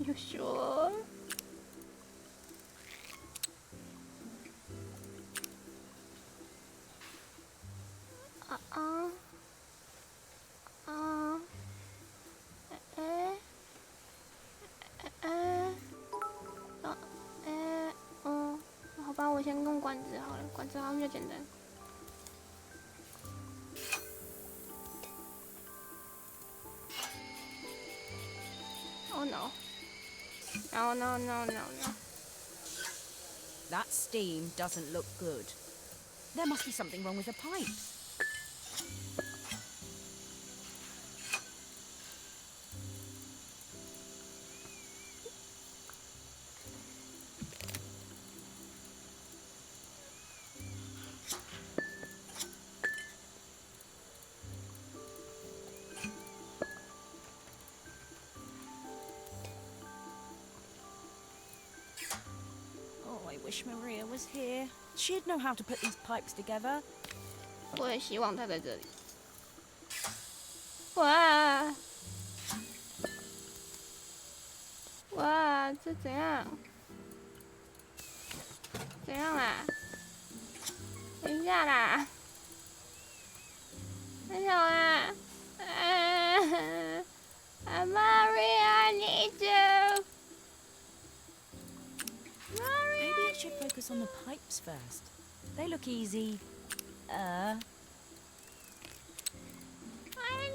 You sure? Oh, 好吧，我先用管子好了，管子好像比较简单。Oh no. No. That steam doesn't look good. There must be something wrong with the pipes. I wish Maria was here. She'd know how to put these pipes together. 我也希望他在这里。哇！哇，这怎样？怎样啦？等一下啦！等一下啦！Maria, I need you. Maybe I should focus on the pipes first. They look easy. I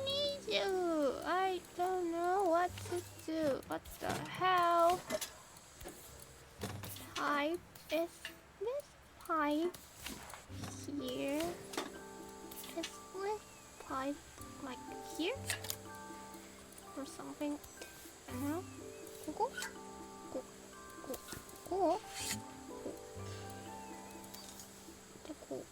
need you. I don't know what to do. What the hell? Pipe is this pipe here? Is this pipe like here? Or something? I don't know. ここ？こう？でこう。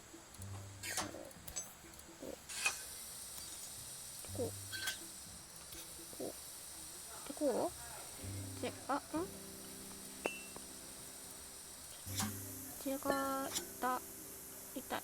こうで違った痛い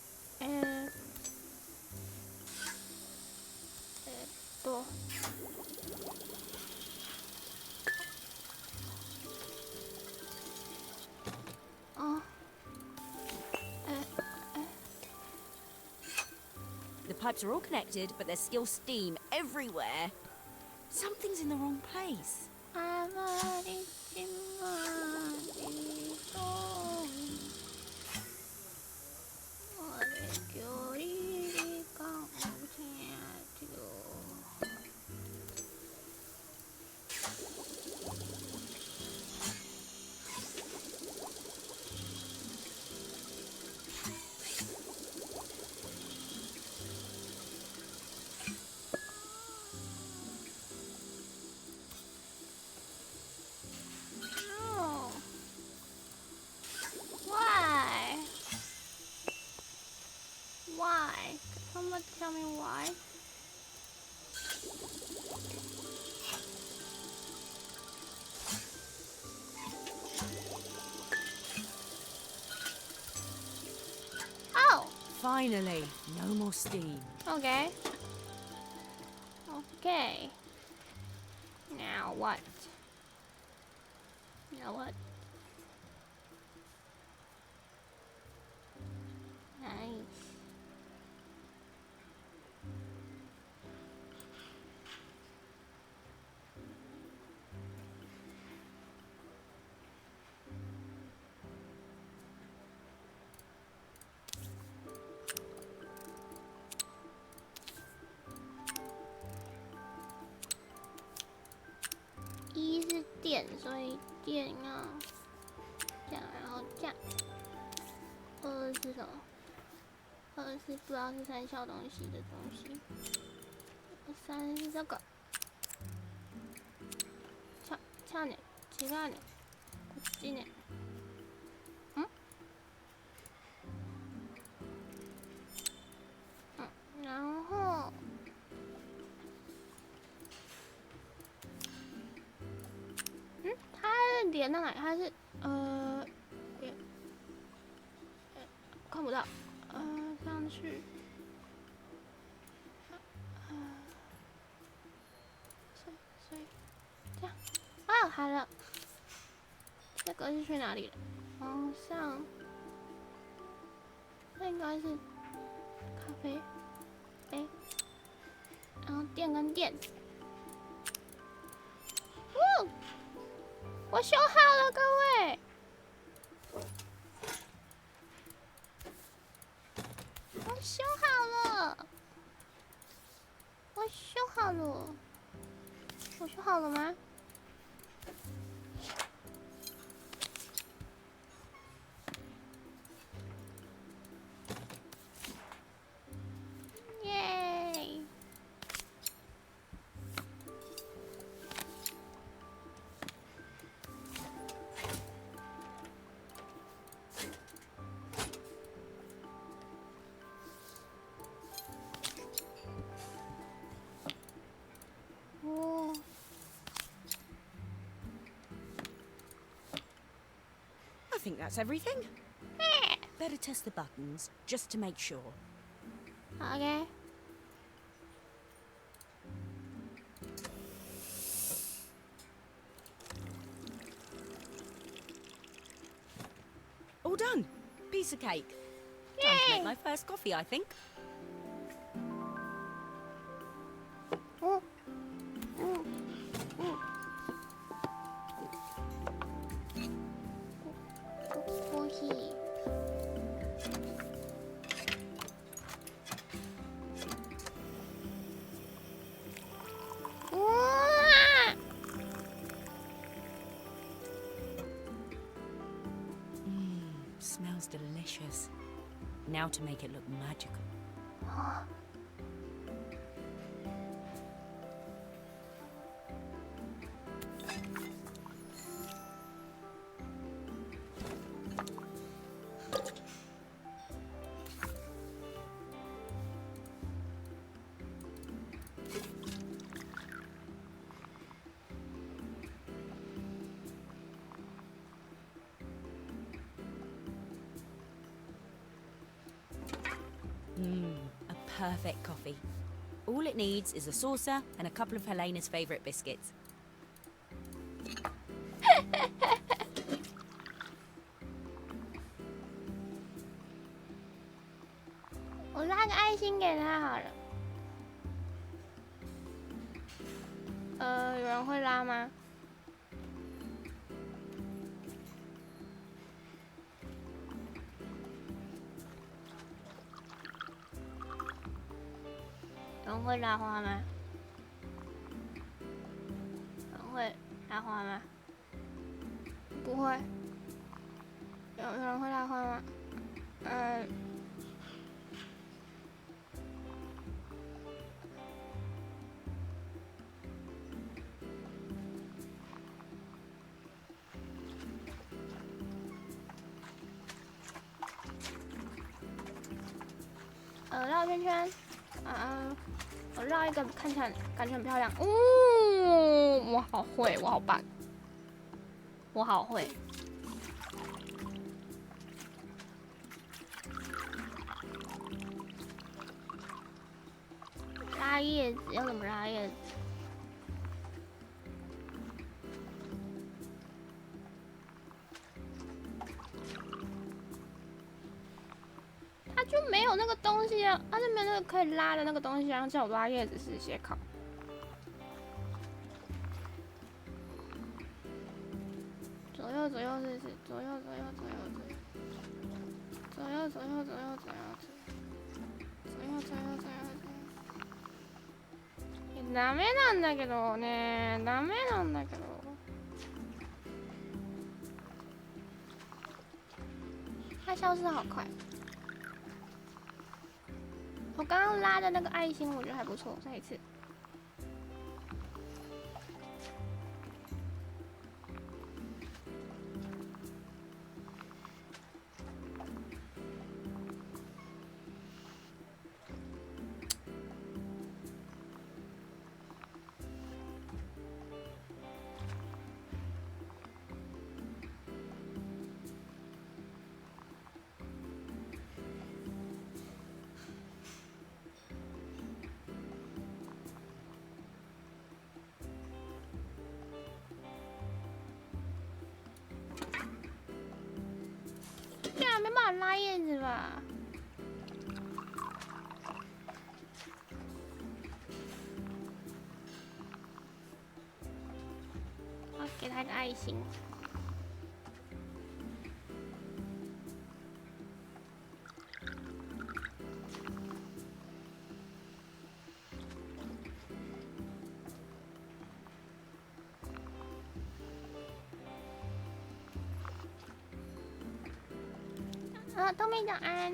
The pipes are all connected, but there's still steam everywhere. Something's in the wrong place. あまりしまりとあれ距離感じやよWhy? Can someone tell me why? Finally, no more steam. Okay. Okay. Now what? Now what? Nice.一是电，所以电要这样，然后这样。二是什么？二是不知道是三小东西的东西。三是这个。ちゃうね。違うね。こっちね。然后。它连到哪里？它是看不到，上去，所以这样，啊，好了，这个是去哪里了？往上，那应该是咖啡杯，然后电跟电，我修好了，各位。我修好了。我修好了。我修好了吗？耶！I think that's everything. Better test the buttons, just to make sure. Okay. All done. Piece of cake. Time to make my first coffee, I think. Smells delicious. Now to make it look magical. A perfect coffee. All it needs is a saucer and a couple of Helena's favourite biscuits. 我拉个爱心给他好了。有人会拉吗？有人会拉花吗？有人会拉花吗？不会。有人会拉花吗？绕圈圈，我绕一个看起来感觉很漂亮。我好会，我好棒，我好会。拉叶子？要怎么拉叶子？他就没有那个东西啊，他就没有那个可以拉的那个东西啊，叫我拉叶子是写考。左右左右是左右左右左右左右左右左右左右左右左右左右左右。ダメなんだけどね、ダメなんだけど。它消失好快。我刚刚拉的那个爱心，我觉得还不错，再一次。没办法拉叶子吧？我给他一个爱心。都没早安。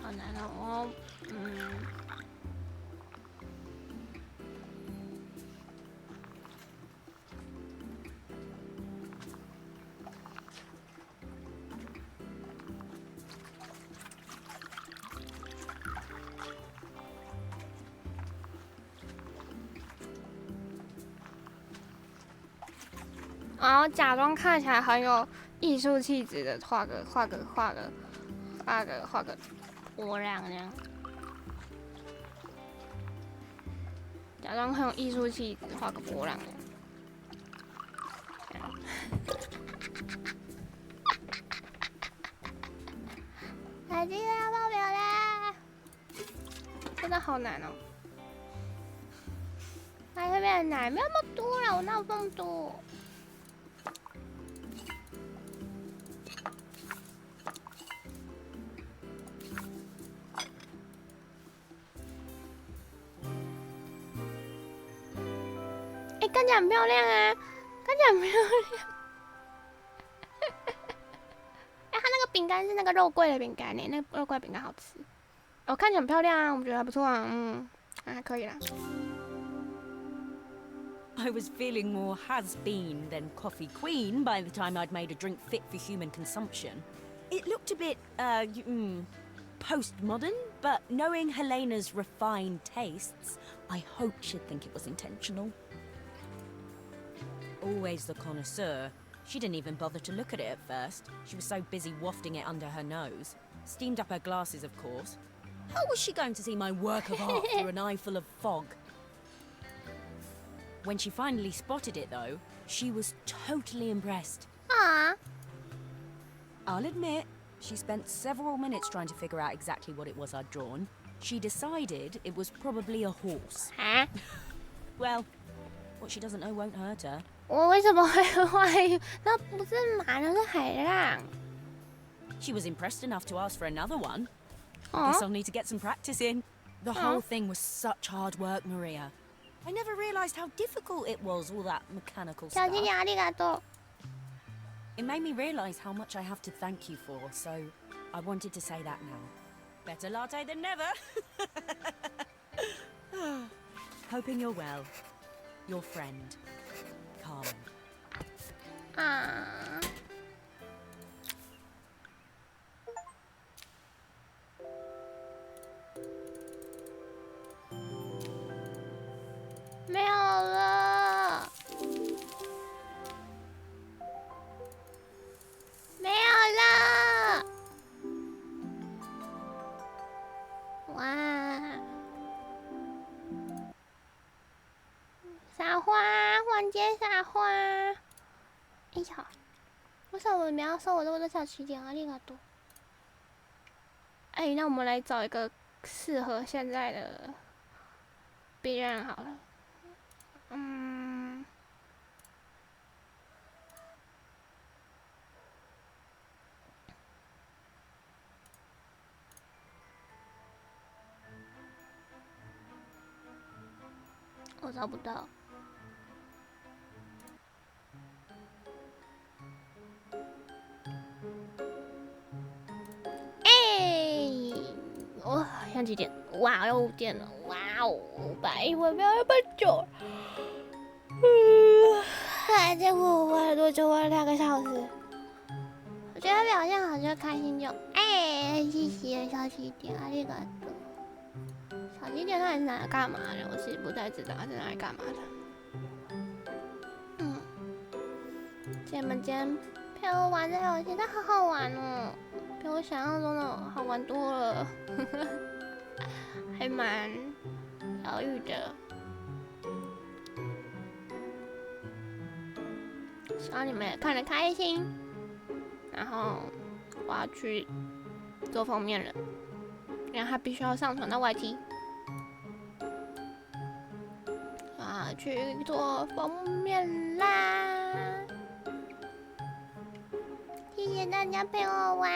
好难哦，然后假装看起来很有艺术气质的画个波浪这样，假装很有艺术气质，画个波浪这样。海基要爆表啦！真的好难哦，还会变难，没有那么多了，我哪有这么多？看起来很漂亮啊，看起来很漂亮。它那个饼干是那个肉桂的饼干呢，那个肉桂饼干好吃。看起来很漂亮啊，我觉得还不错啊，还可以啦。I was feeling more has-been than coffee queen by the time I'd made a drink fit for human consumption. It looked a bit, postmodern, but knowing Helena's refined tastes, I hoped she'd think it was intentional. Always the connoisseur. She didn't even bother to look at it at first. She was so busy wafting it under her nose. Steamed up her glasses, of course. How was she going to see my work of art through an eye full of fog? When she finally spotted it, though, she was totally impressed. Aww. I'll admit, she spent several minutes trying to figure out exactly what it was I'd drawn. She decided it was probably a horse. Huh? Well, what she doesn't know won't hurt her. 我为什么会画？那不是马，那是海浪。She was impressed enough to ask for another one. Guess I'll need to get some practice in. The whole thing was such hard work, Maria. I never realized how difficult it was, all that mechanical stuff. 小姐姐，ありがとう。It made me realize how much I have to thank you for, so I wanted to say that now. Better latte than never. Hoping you're well. Your friend, Carmen. 啊。没有了。玩接撒花。哎呀，为什么你们要送我这么多小起点啊？那个多。哎，那我们来找一个适合现在的别人好了。我找不到。我现在几点？哇，要5点了！哇哦，白我不要那么久。结果玩了多久？玩了2个小时。我觉得表现好就开心就。谢谢小起点啊，这个小起点它是拿来干嘛的？我其实不太知道它是拿来干嘛的。姐们今天陪我玩这游戏，真的好好玩哦，比我想象中的好玩多了，还蛮疗愈的。希望你们也看得开心。然后我要去做封面了，因为它必须要上传到 YT。去做封面啦！谢谢大家陪我玩。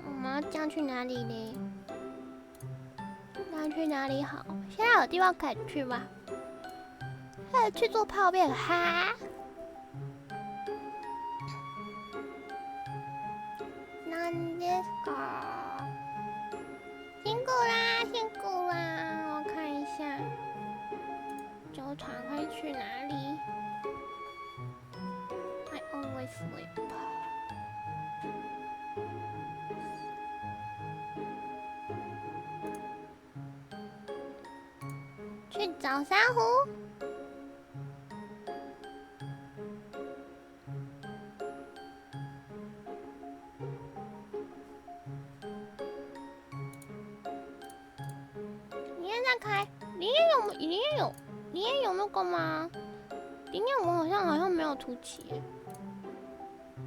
我们要这样去哪里呢？那去哪里好？现在有地方可以去吗？可以去做泡面哈。なんですか？辛苦啦，辛苦啦！我看一下。纠团会去哪里 ？I always sleep。去找珊瑚。你也在开？你也有那个吗？里面我好像没有突起。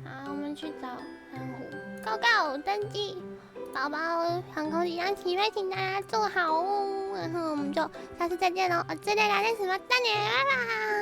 好，我们去找珊瑚。Go go，登记。宝宝航空即将起飞，请大家坐好哦。然后我们就下次再见喽。这里来点什么？大年拜拜。